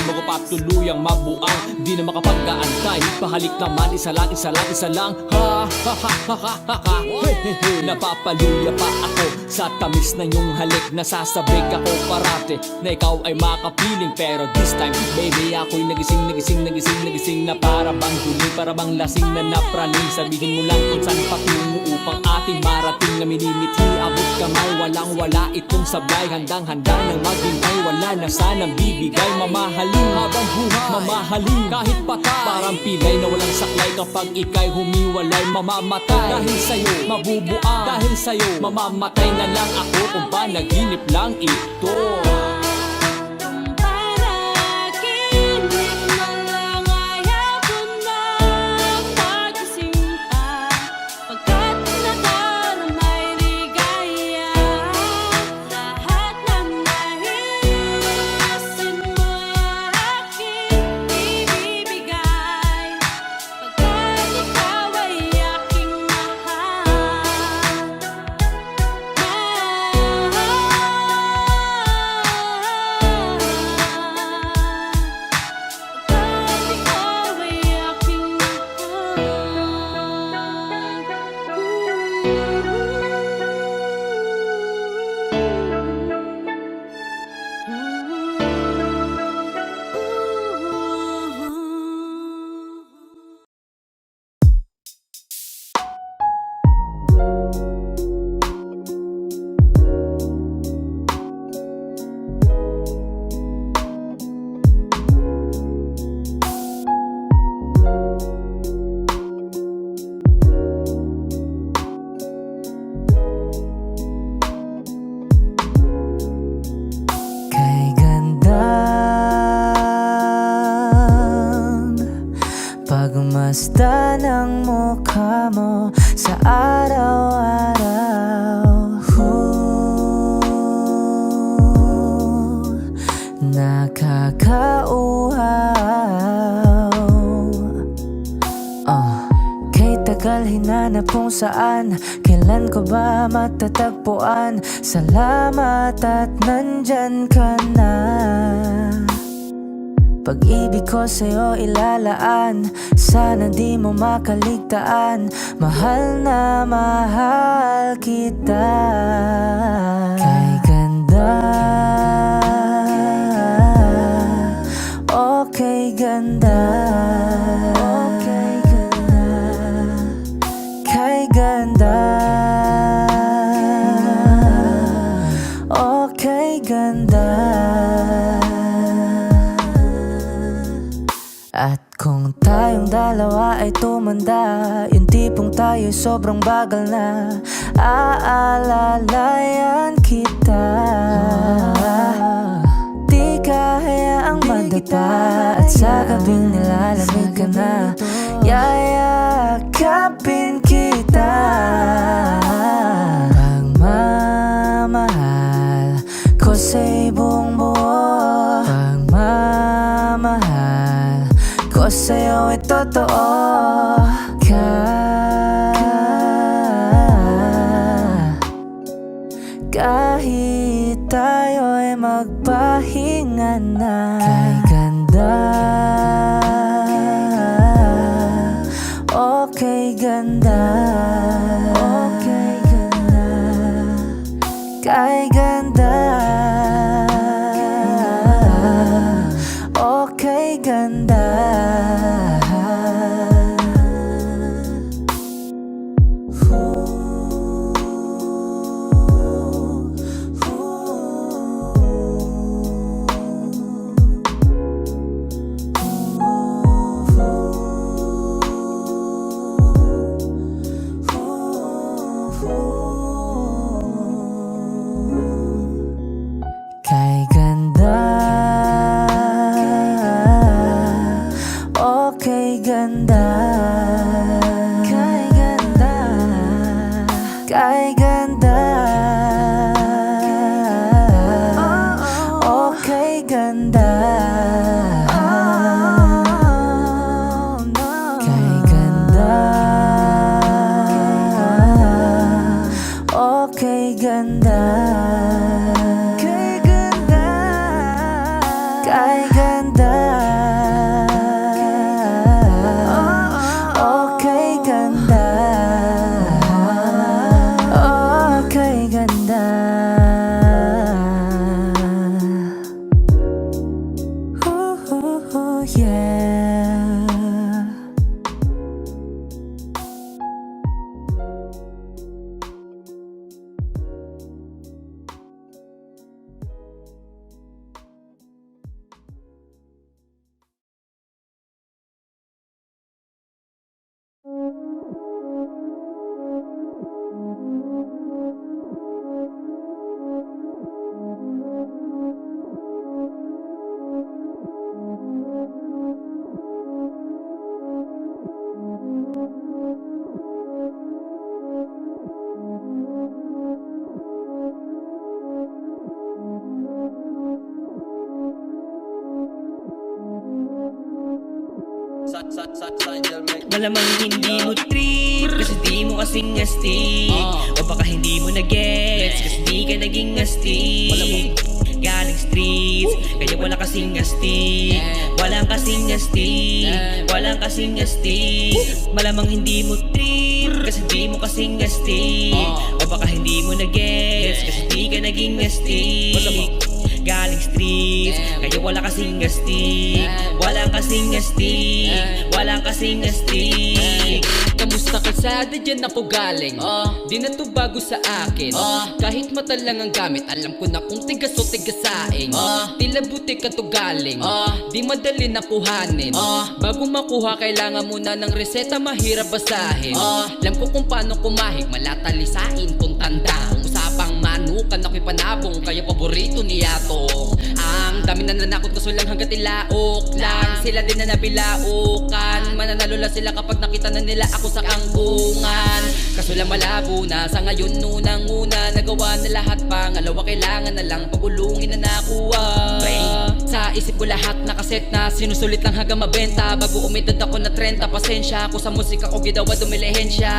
magpapatuluyang mabuang. Di na makapag-aantay, pahalik naman isa lang ha ha ha ha ha ha ha. Hey, hey, hey. Napapaluya pa ako sa tamis na yung halik. Nasasabik ako parate na ikaw ay makapiling. Pero this time baby ako'y nagising na para bang huli, para bang lasing na napraning. Sabihin mo lang kung saan patungo upang ating marating na minimithi. Abot kamay, walang wala itong sablay. Handang-handa nang maghintay, wala na sanang bibigay. Mamahalin habang buhay, mamahalin kahit patay. Parang pilay na walang saklay, kapag ika'y humiwalay mamamatay. Dahil sa'yo, mabubuang. Dahil sa'yo, mamamatay na lang ako kung panaginip lang ito. pagmasdan ng mukha mo sa araw-araw. Nakakauhaw. Kay tagal hinanap kung saan, kailan ko ba matatagpuan? Salamat at nandyan ka na. Pag-ibig ko sa'yo ilalaan, sana di mo makaligtaan. Mahal na mahal kita. Kay ganda, okay ganda, okay ganda, kay ganda, okay ganda. At kung tayong dalawa ay tumanda, yung tipong tayo sobrang bagal na, aalalayan kita. Di kahayaang madapa, at sa gabing nilalamig ka na, yayakapin kita. Pagmamahal ko sa'y buong buo, pagmamahal ko sa'yo ay totoo. Kahit tayo'y magpahinga na. Kay ganda, okay ganda, okay ganda, kay ganda, okay ganda. Kay ganda, okay ganda, kay ganda, kay ganda, okay ganda, kay ganda, okay ganda. Kay ganda, okay ganda, okay ganda. Ooh, yeah. Malamang hindi mo trip kasi di mo kasing astig. O baka hindi mo na-gets kasi di ka naging astig. Galing streets, kaya wala kasing astig. Walang kasing astig, walang kasing astig. Malamang hindi mo trip kasi di mo kasing astig. O baka hindi mo na-gets kasi di ka naging astig. Galing streets, kaya wala kasing astig. Walang kasing astig, walang kasing astig. Kamusta kalsada dyan ako galing? Di na to bago sa akin. Kahit mata lang ang gamit, alam ko na kung tigas o tigasaing. Tila buti ka to galing, di madali na kuhanin. Bago makuha kailangan muna ng reseta, mahirap basahin. Alam ko kung paano kumahig, malatalisain kung tanda. Usapang manukan ako'y panabong, kaya paborito ni Atong. Ang dami na nanakot kaso lang hanggat ilaok lang. Sila din na nabilaukan, mananalo lang sila kapag nakita na nila ako sa kangkungan. Kaso lang malabo na, sa ngayon unang-una nagawa na lahat, pangalawa kailangan na lang pagulungin na nakuha. Sa isip ko lahat nakaset na, sinusulit lang hanggang mabenta. Bago umidad ako na 30, pasensya ako sa musika ko gidawa dumilihensya.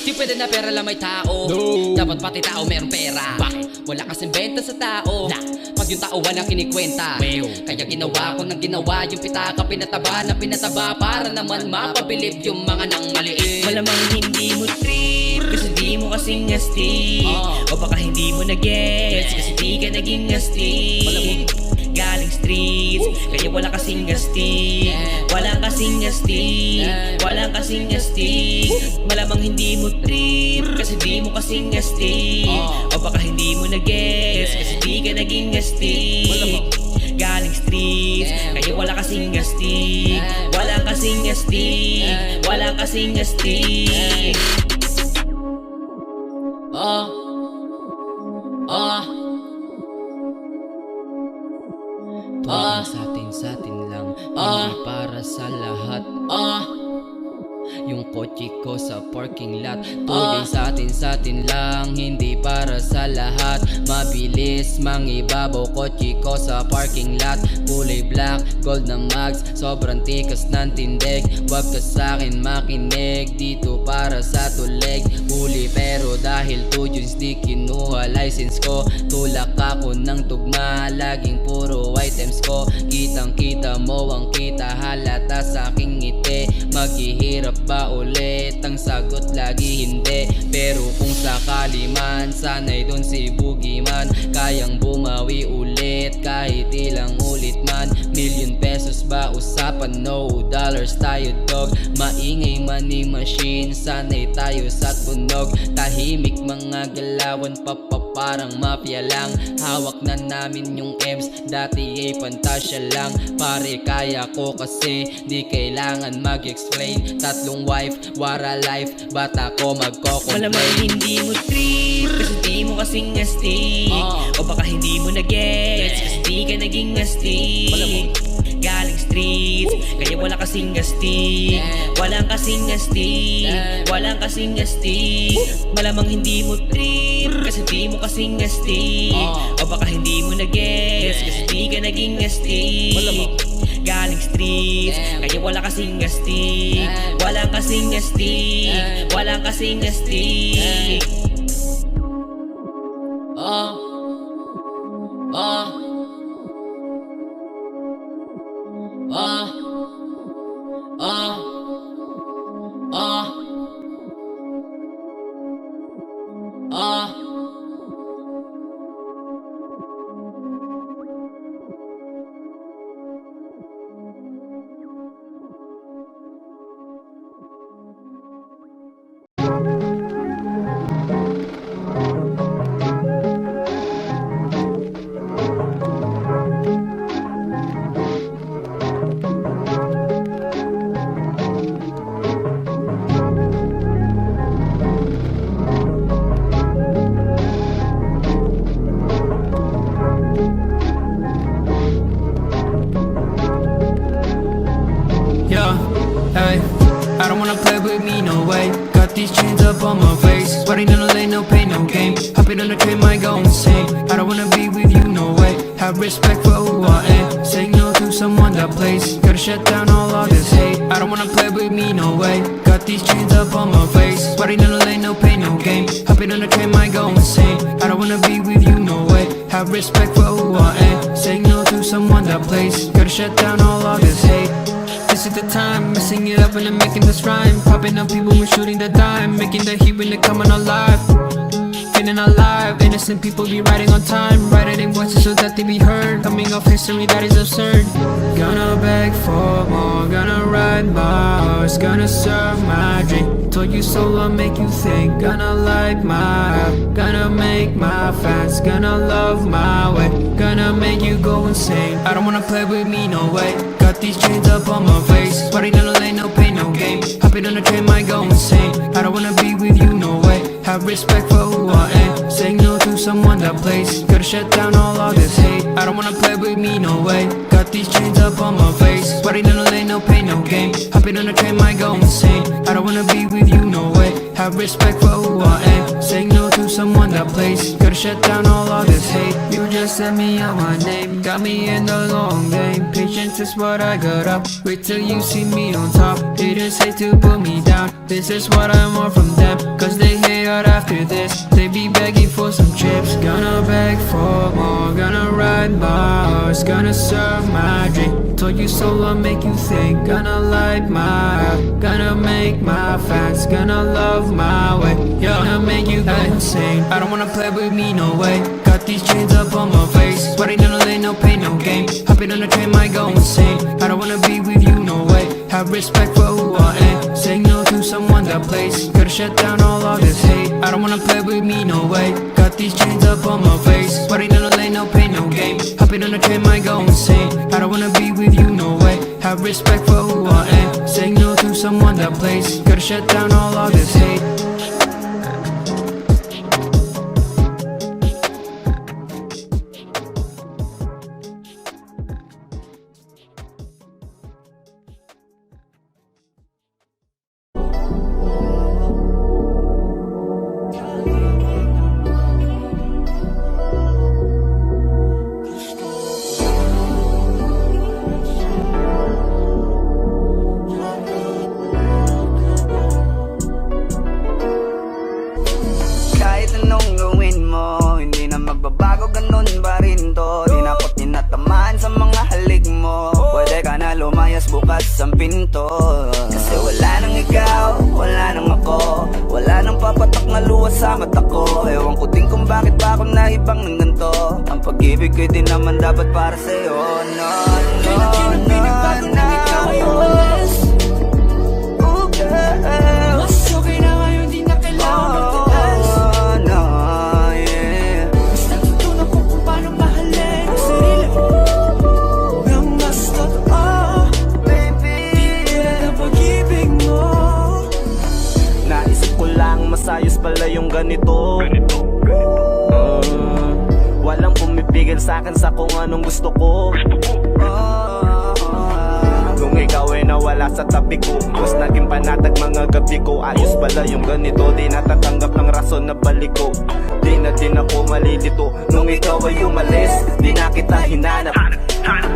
Di pwede na pera lang may tao, dapat pati tao meron pera. Bakit? Wala kasing benta sa tao, pag yung tao walang kinikwenta. Kaya ginawa ko ng ginawa, yung pitaka pinataba na pinataba, para naman mapabilib yung mga nang maliit. Malamang hindi mo trip kasi di mo kasing astig. O baka hindi mo na-gets kasi di ka naging astig. Galing streets, kaya wala kasing astig. Walang kasing astig, walang kasing astig. Malamang hindi mo trip kasi di mo kasing astig. O baka hindi mo na-gets kasi di ka naging astig. Galing streets, kaya wala kasing astig. Walang kasing astig, walang kasing astig. Tuwing sa atin lang, hindi para sa lahat. Yung kotse ko sa parking lot, tuloy sa atin lang, hindi para sa lahat. Mabilis mangibabaw kotse ko sa parking lot. Kulay black, gold na mags, sobrang tikas ng tindig. Wag ka sa'kin makinig, dito para sa tulig. Huli pero dahil 2 Junes di kinuha license ko. Tulak ako ng tugma, laging puro items ko. Kitang kita mo ang kita, halata sa aking ngiti. Maghihirap ba ulit? Ang sagot lagi hindi. Pero kung sakali man, sana'y dun si Boogeyman. Kayang bumawi ulit kahit ilang ulit man. Million pesos ba usapan? No dollars tayo dog. Maingay money machine, sana'y tayo sa tunog. Tahimik mga galawan, parang mafia lang. Hawak na namin yung M's, dati ay pantasya lang. Pare kaya ko kasi di kailangan mag-explain. 3 wife, wara life, bata ko magko-complain. Malamang hindi mo trip kasi di mo kasing astig. O baka hindi mo na-gets kasi di ka naging astig. Galing streets, kaya wala kasing astig. Walang kasing astig, walang kasing astig. Malamang hindi mo trip kasi di mo kasing astig. O baka hindi mo na-gets kasi di ka naging astig. Galing streets, kaya wala kasing astig. Walang kasing astig, walang kasing astig. I don't wanna play with me, no way. Got these chains up on my face, sweating in the lane, no pain, no game. Hopping on the train, might go insane. I don't wanna be with you, no way. Have respect for who I am. Saying no to someone that plays, gotta shut down all of this hate. I don't wanna play with me, no way. Got these chains up on my face, sweating in the lane, no pain, no game. Hopping on the train, might go insane. I don't wanna be with you, no way. Have respect for who I am. Saying no to someone that plays, gotta shut down all of this hate. This is the time, messing it up and I'm making this rhyme. Popping up people when shooting the dime, making the heat when they coming alive. Feeling alive, innocent people be riding on time, writing voices so that they be heard. Coming off history that is absurd. Gonna beg for more, gonna ride my horse, gonna serve my drink. Told you so, I'll make you think. Gonna light my up, gonna make my fans, gonna love my way, gonna make you go insane. I don't wanna play with me, no way. Got these chains up on my face, sweating in the lane, no pain, no game. Hopping on the train, might go insane. I don't wanna be with you, no way. Have respect for who I am. Saying no to that place. Gotta shut down all of this hate. I don't wanna play with me, no way. Got these chains up on my face. Riding in a lane, no pain, no gain. Hopping on a train, might go insane. I don't wanna be with you, no way. Have respect for who I am. Saying no to someone that plays. Gotta shut down all of this hate. You just sent me out my name. Got me in the long game. Patience is what I got up. Wait till you see me on top. Haters hate to put me down. This is what I want from them. Cause they hate out after this. They be begging for some chips. Gonna beg for more. Gonna ride my horse. Gonna serve my drink. Told you so, I'll make you think. Gonna light my up. Gonna make my fans. Gonna love my way. Yeah, gonna make you go insane. I don't wanna play with me, no way. Got these chains up on my face. Riding in a lane, no pain, no game. Hopping on a train, might go insane. I don't wanna be with you, no way. Have respect for who I am. Saying no to someone that plays. Gotta shut down all of this hate. I don't wanna play with me, no way. Got these chains up on my face. Riding in a lane, no pain, no game. Hopping on a train, might go insane. I don't wanna be with you, no way. Have respect for who I am. Saying no to someone that plays. Gotta shut down all of this hate. Kahit anong gawin mo, hindi na magbabago, ganun pa rin to. Di na ako tinatamaan sa mga halik mo. Pwede ka na lumayas, bukas ang pinto. Kasi wala nang ikaw, wala nang ako. Wala nang papatak na luha sa mata ko. Ewan ko din kung bakit ba ako naibang ng ganito. Ang pag-ibig ko din naman dapat para sa'yo. No, no, no, no, ikaw ay umalis. Oh, girl. Mas okay na ngayon, di na kailangan magtaas. No, yeah. Mas natutunan ko kung paano mahalin ang sarili nang mas totoo, baby. Di tulad ang pag-ibig mo. Naisip ko lang masayos pala yung ganito. Walang pumipigil sa'kin sa kung anong gusto ko. Kung ikaw ay nawala sa tabi ko, mas naging panatag mga gabi ko. Ayos pala yung ganito, di natatanggap ng rason na balik ko. Di na din ako malilito nung ikaw ay umalis. Di na kita hinanap,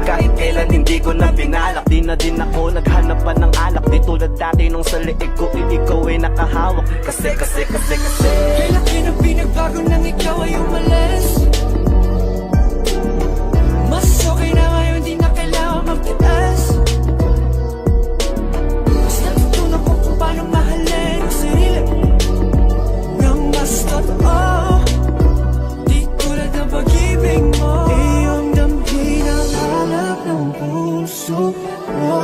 kahit kailan hindi ko na pinalak. Di na din ako naghanap pa ng alak. Di tulad dati nung sa liig ko, ikaw ay nakahawak. Kasi Kailan kinang pinagbago nang ikaw ay umalis. Mas okay na ngayon, di na kailangan magtaas. Mas natutunan ko kung paano mahalin ang sarili nang mas totoo, di tulad ng pag-ibig mo. Iyong damhin ang hanap ng puso mo,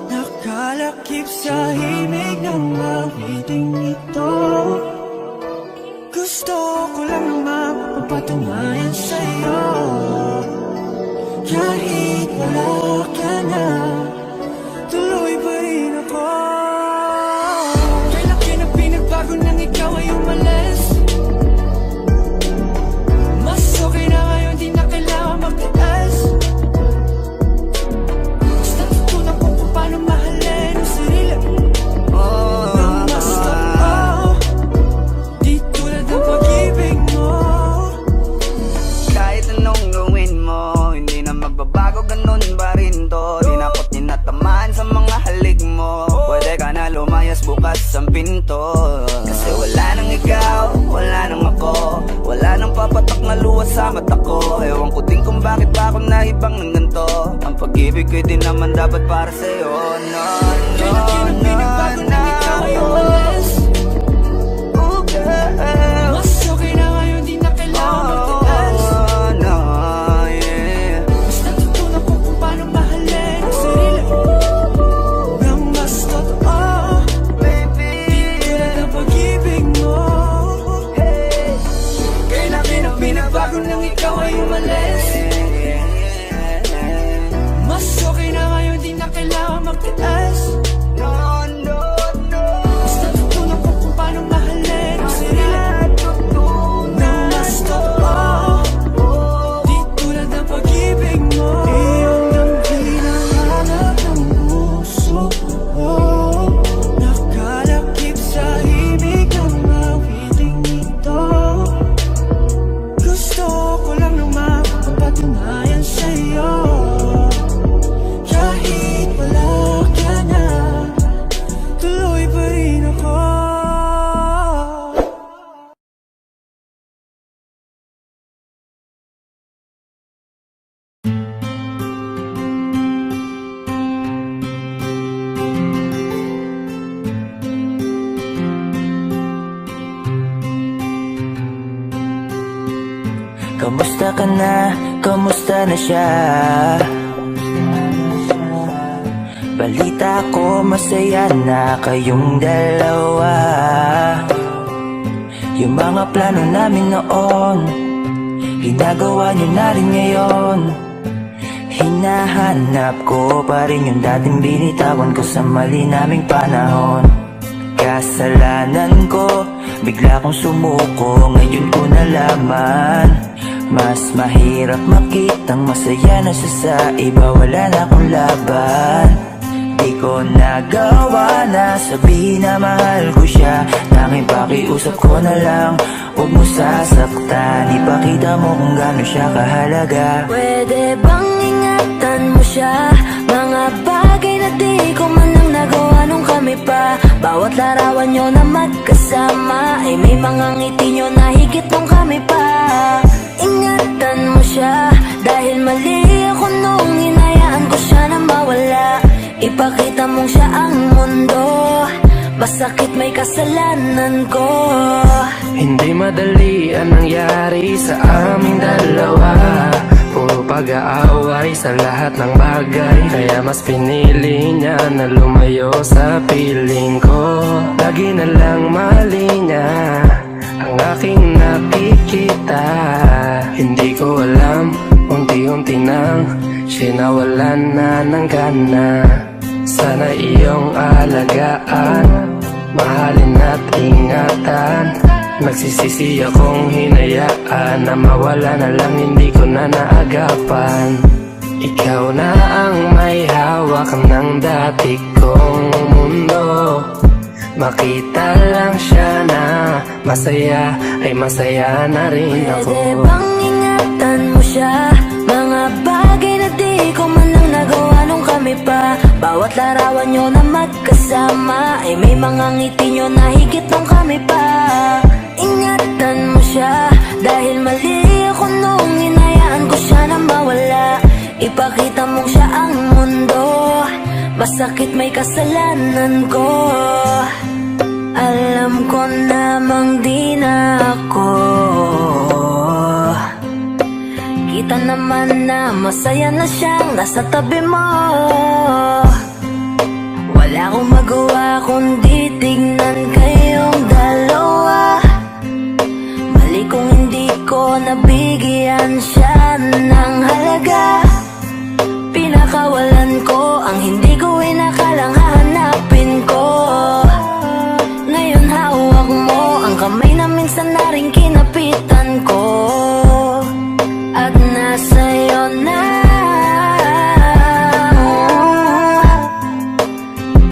nakalakip sa himig ng awiting ito. Gusto ko lang naman magpatunayan sa'yo, kahit wala ka na, tuloy pa rin ako. Kailan ka na pinagbago nang ikaw ay umalis. Mas okay na ngayon, di na kailangan magtaas. Mas natutunan ko kung paano mahalin ang sarili nang mas totoo, di tulad ng pag-ibig mo. Kahit anong gawin mo, hindi na magbabago, ganun pa rin to. Di na ako tinatamaan sa mga halik mo. Pwede ka na lumayas, bukas ang pinto. Kasi wala nang ikaw, wala nang ako. Wala nang papatak na luha sa mata ko. Ewan ko din kung bakit ba ako naibang ng ganito. Ang pag-ibig ko din naman dapat para sa'yo. No, no, no, no, ikaw ay umalis. Oh, girl. Mas okay na ngayon, di na kailangan magtaas. No, yeah. Mas natutunan ko kung paano mahalin ang sarili nang mas totoo, baby. Di tulad ng pag-ibig mo. Kailan kinang pinagbago nang ikaw ay umalis. Mas okay na ngayon, di na kailangan magtaas. Kamusta ka na? Kamusta na siya? Balita ko masaya na kayong dalawa. Yung mga plano namin noon, ginagawa niyo na rin ngayon. Hinahanap ko pa rin yung dating binitawan ko sa mali naming panahon. Kasalanan ko, bigla kong sumuko, ngayon ko nalaman. Mas mahirap makitang masaya na siya sa iba, wala na akong laban. Di ko nagawa na sabihin na mahal ko siya. Tanging pakiusap ko na lang, huwag mo sasaktan. Ipakita mo kung gaano siya kahalaga. Pwede bang ingatan mo siya? Mga bagay na di ko man lang nagawa nung kami pa. Bawat larawan nyo na magkasama ay may mga ngiti nyo na higit nung kami pa. Ingatan mo siya, dahil mali ako nung hinayaan ko siya na mawala. Ipakita mong siya ang mundo, masakit may kasalanan ko. Hindi madali ang nangyari sa aming dalawa. Puro pag-aaway sa lahat ng bagay, kaya mas pinili niya na lumayo sa piling ko. Lagi na lang mali niya ang aking nakikita. Hindi ko alam, unti-unti nang sinawalan na ng gana. Sana iyong alagaan, mahalin at ingatan. Nagsisisi akong hinayaan na mawala na lang, hindi ko na naagapan. Ikaw na ang may hawak ng dati kong mundo. Makita lang siya na masaya, ay masaya na rin ako. Pwede bang ingatan mo siya? Mga bagay na di ko man lang nagawa nung kami pa. Bawat larawan nyo na magkasama ay may mga ngiti nyo na higit nung kami pa. Ingatan mo siya, dahil mali ako nung hinayaan ko siya na mawala. Ipakita mong siya ang mundo, masakit may kasalanan ko. Alam ko namang di na ako. Kita naman na masaya na siyang nasa tabi mo. Wala akong magawa kundi tignan kayong dalawa. Mali kung hindi ko nabigyan siya ng halaga. Pinakawalan ko ang hindi ko inakalang hahanapin ko. Ngayon hawak mo ang kamay na minsan na rin kinapitan ko. At nasa'yo na.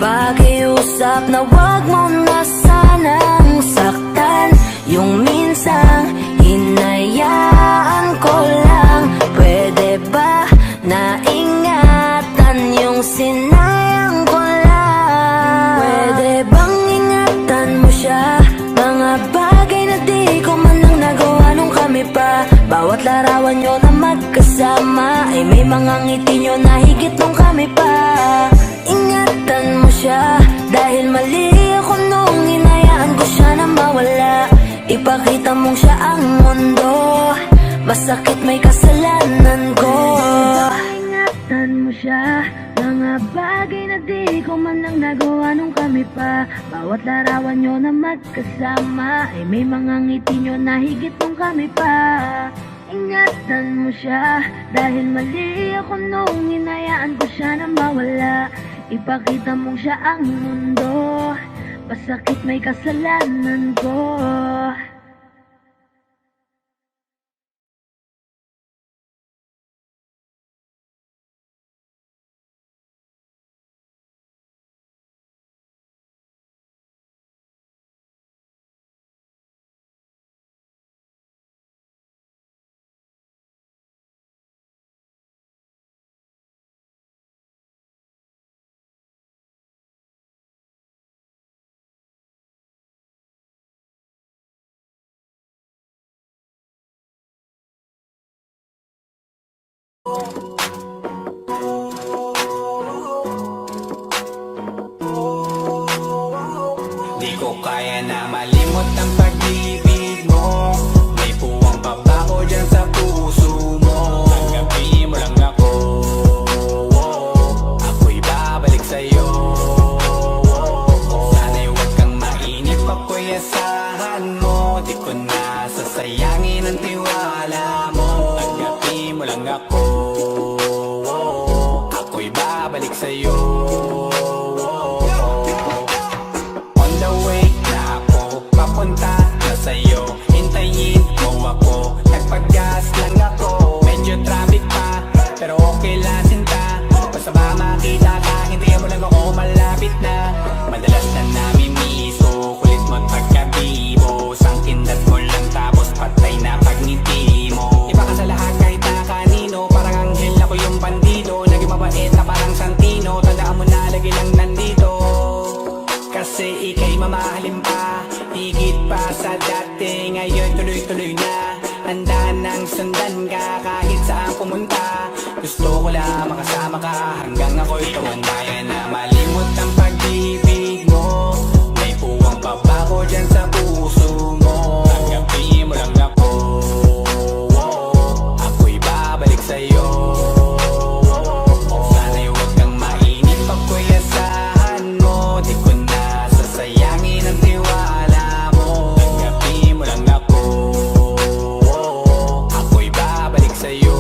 Pakiusap na wag mo na sanang saktan. Yung minsang hinayaan ko lang. Pwede ba na ingatan yung sinayang ko lang? Pwede bang ingatan mo siya? Mga bagay na di ko man lang nagawa nung kami pa. Bawat larawan nyo na magkasama ay may mga ngiti nyo na higit nung kami pa. Ingatan mo siya, dahil mali ako nung hinayaan ko siya na mawala. Ipakita mong siya ang mundo, masakit may kasalanan ko. Ingatan mo siya, mga bagay na di ko man lang nagawa nung kami pa. Bawat larawan nyo na magkasama ay may mga ngiti nyo na higit nung kami pa. Ingatan mo siya, dahil mali ako nung hinayaan ko siya na mawala. Ipakita mong siya ang mundo, masakit may kasalanan ko. Di ko kaya na malimot ang pag-ibig mo. May puwang pa ba ko dyan sa puso Kasi ika'y mamahalin pa, higit pa sa dati. Ngayon tuloy-tuloy na, handa nang sundan ka kahit saan pumunta. Gusto ko lang makasama ka hanggang ako'y tumanda. Kaya na malimot ang pag-ibig mo, may puwang pa ba ko dyan sa puso mo? Tanggapin mo lang ako, ako'y babalik sa'yo. Sana'y huwag kang mainip pag ko'y asahan mo. Di ko na sasayangin ang tiwala mo. Tanggapin mo lang ako, ako'y babalik sa'yo.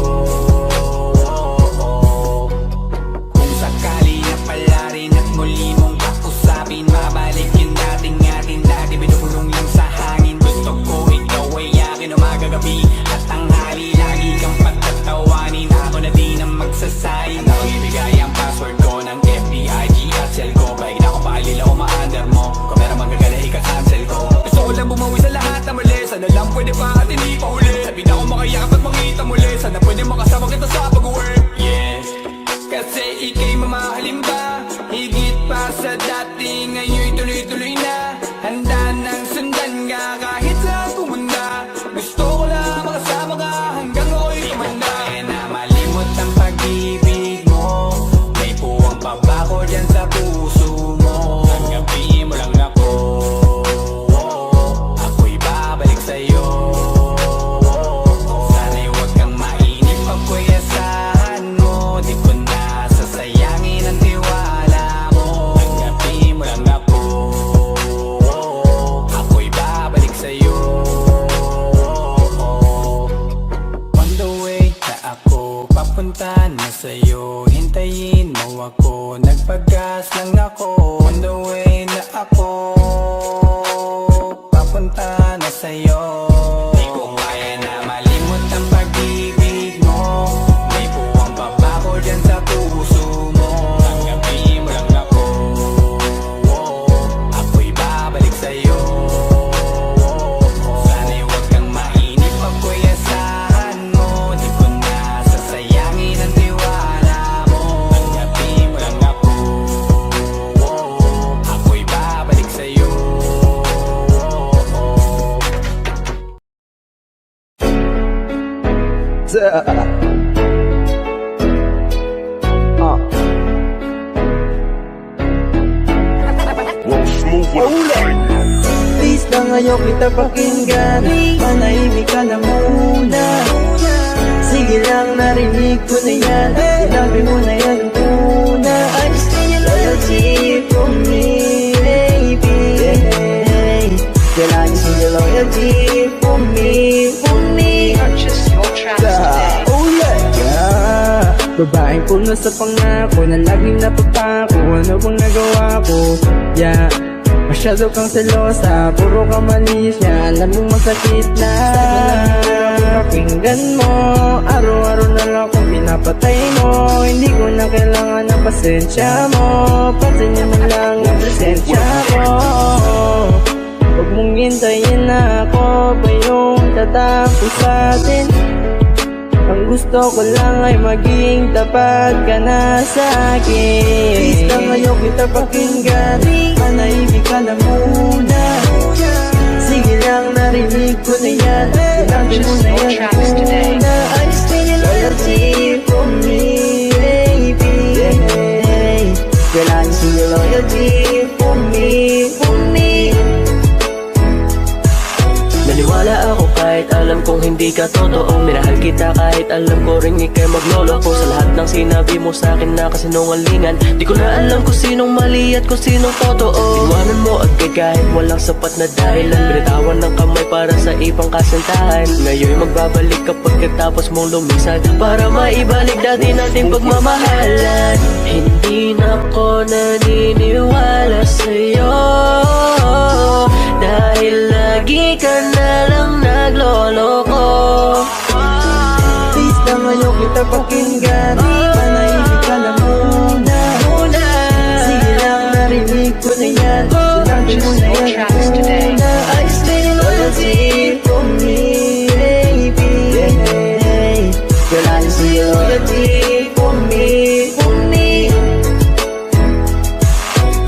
Kung sakali na pala rin at muli mong kausapin, mabalik yung dating atin, dati binubulong lang sa hangin. Gusto ko ikaw ay akin umagabi at tanghali, lagi kang pagtatawanin. Ako na din ang magsasayin, ako ibigay ang password ko ng FBIG at cell ko. Paig na akong paalila ko ma-under mo, kung meron magagala ika-cancel ko. Gusto ko lang bumawi sa lahat na mali, sana lang pwede pa at hindi pa huli. Sabi na ako makayakap at makita muli, sana pwede makasama kita sa pag-work. Yes, kasi ika'y mamahalin ba, higit pa sa dati. Ngayon tuloy-tuloy na, handa nang sundan ka kahit saan pumunta. Gusto ko lang makasama ka hanggang ako'y tumanda. Kaya na malimot ang pag-ibig mo, may puwang pa ba ko dyan sa puso mo? Tanggapin mo lang ako, ako'y babalik sa'yo. Sana'y huwag kang mainip pag ko'y asahan mo. Di ko na sasayangin ang tiwala mo. Tanggapin mo lang ako, ako'y babalik sa'yo. On the way na ako, papunta na sa'yo. Hintayin mo ako, nagpagas lang ako. On the way na ako, papunta na sa'yo. Di ko kaya na malimot ang pag-ibig mo, may puwang pa ba ko dyan sa puso mo? Tanggapin mo lang ako, ako'y babalik sa'yo. Sana'y huwag kang mainip pag ko'y asahan mo. Di ko na sasayangin ang tiwala mo. Tanggapin mo lang ako, ako'y babalik sa'yo. Please lang ayaw kita pakinggan, manahimik ka na muna. Sige lang, narinig ko na yan, sinabi mo na yan muna. I just need your loyalty for me, baby. Girl, I just need your loyalty for me, for me. Purchase your tracks today. Oh yeah. Babaeng puno sa pangako na laging napapako. Ano bang nagawa ko? Yeah, masyado kang selosa, puro ka malis niya. Alam mong masakit na pakinggan mo. Araw-araw na lang kung pinapatay mo. Hindi ko na kailangan ng pasensya mo. Pansinin mo lang ang presensya ko. Huwag mong hintayin na ako pa yung tatapos atin. Ang gusto ko lang ay maging tapat ka na sa akin. Please lang ayaw kita pakinggan, manahimik ka na muna. Sige lang, narinig ko na yan, sinabi mo na yan muna. I just need your loyalty for me, baby. Girl, I just need your loyalty for me, for me. Naniwala ako kahit alam kong hindi ka totoo. Minahal kita kahit alam ko rin ika'y magloloko. Sa lahat ng sinabi mo sa'kin na kasinungalingan, di ko na alam kung sinong mali at kung sinong totoo. Iwanan mo agad kahit walang sapat na dahilan. Binitawan ng kamay para sa ibang kasintahan. Ngayon magbabalik kapag katapos mong lumisan, para maibalik dati nating pagmamahalan. Hindi na ako naniniwala sa'yo, dahil lagi ka na lang nagloloko. Please lang ayaw kita pakinggan, manahimik ka na muna. Sige lang, narinig ko na yan, sinabi mo na yan muna. I just need your loyalty for me, baby. Girl, I just need your loyalty for me, for me.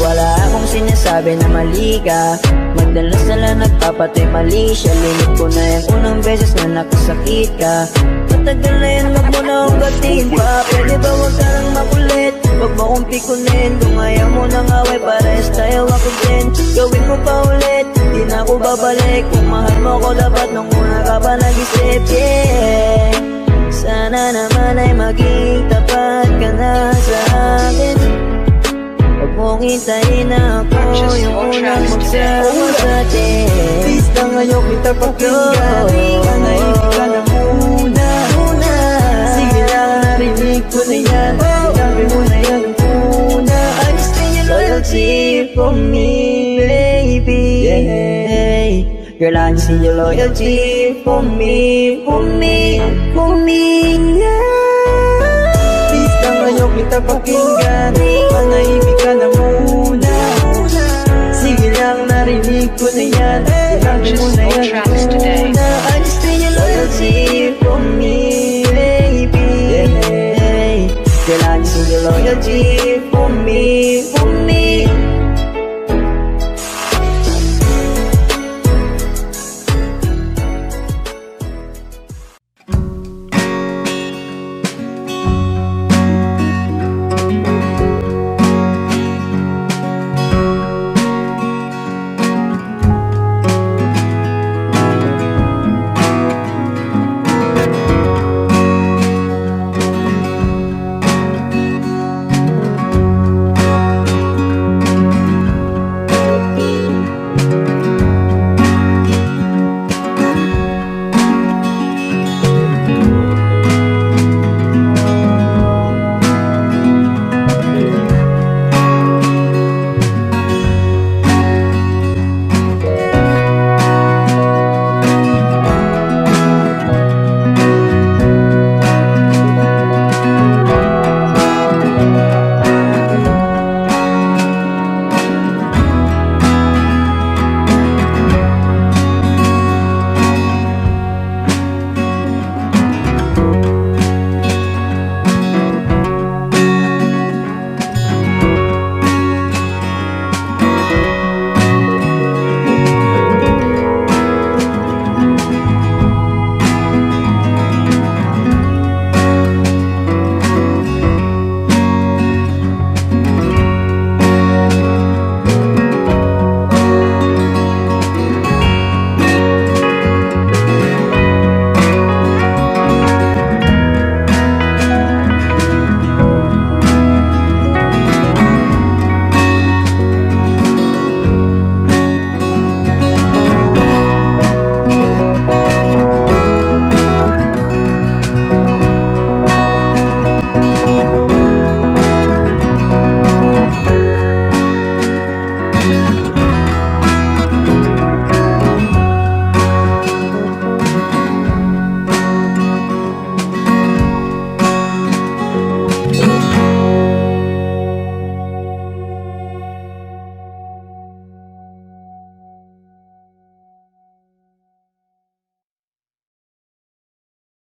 Wala akong sinasabi nagsasabi na mali ka. Magdalas na lang nagpapatoy mali siya. Limit ko na yung unang beses na nakasakit ka. Matagal na yan, wag mo na akong gatiin pa. Pwede ba wag ka lang makulit? Wag mo akong pikunin. Kung ayaw mo nang away, parehas tayo ako din. Gawin mo pa ulit, di na ako babalik. Kung mahal mo ko dapat nung una ka pa nag-isip, yeah. Sana naman ay maging tapat ka na sa akin. Huwag mong hintayin na ako yung unang magsama sa atin. Please lang ngayon kita pakinggan. Manahimik ka na muna. Sige lang, narinig ko na yan. Sinabi mo na yan muna. I just need your loyalty from me, baby. Girl, I just need your loyalty for me, Please lang ngayon kita pakinggan. Manahimik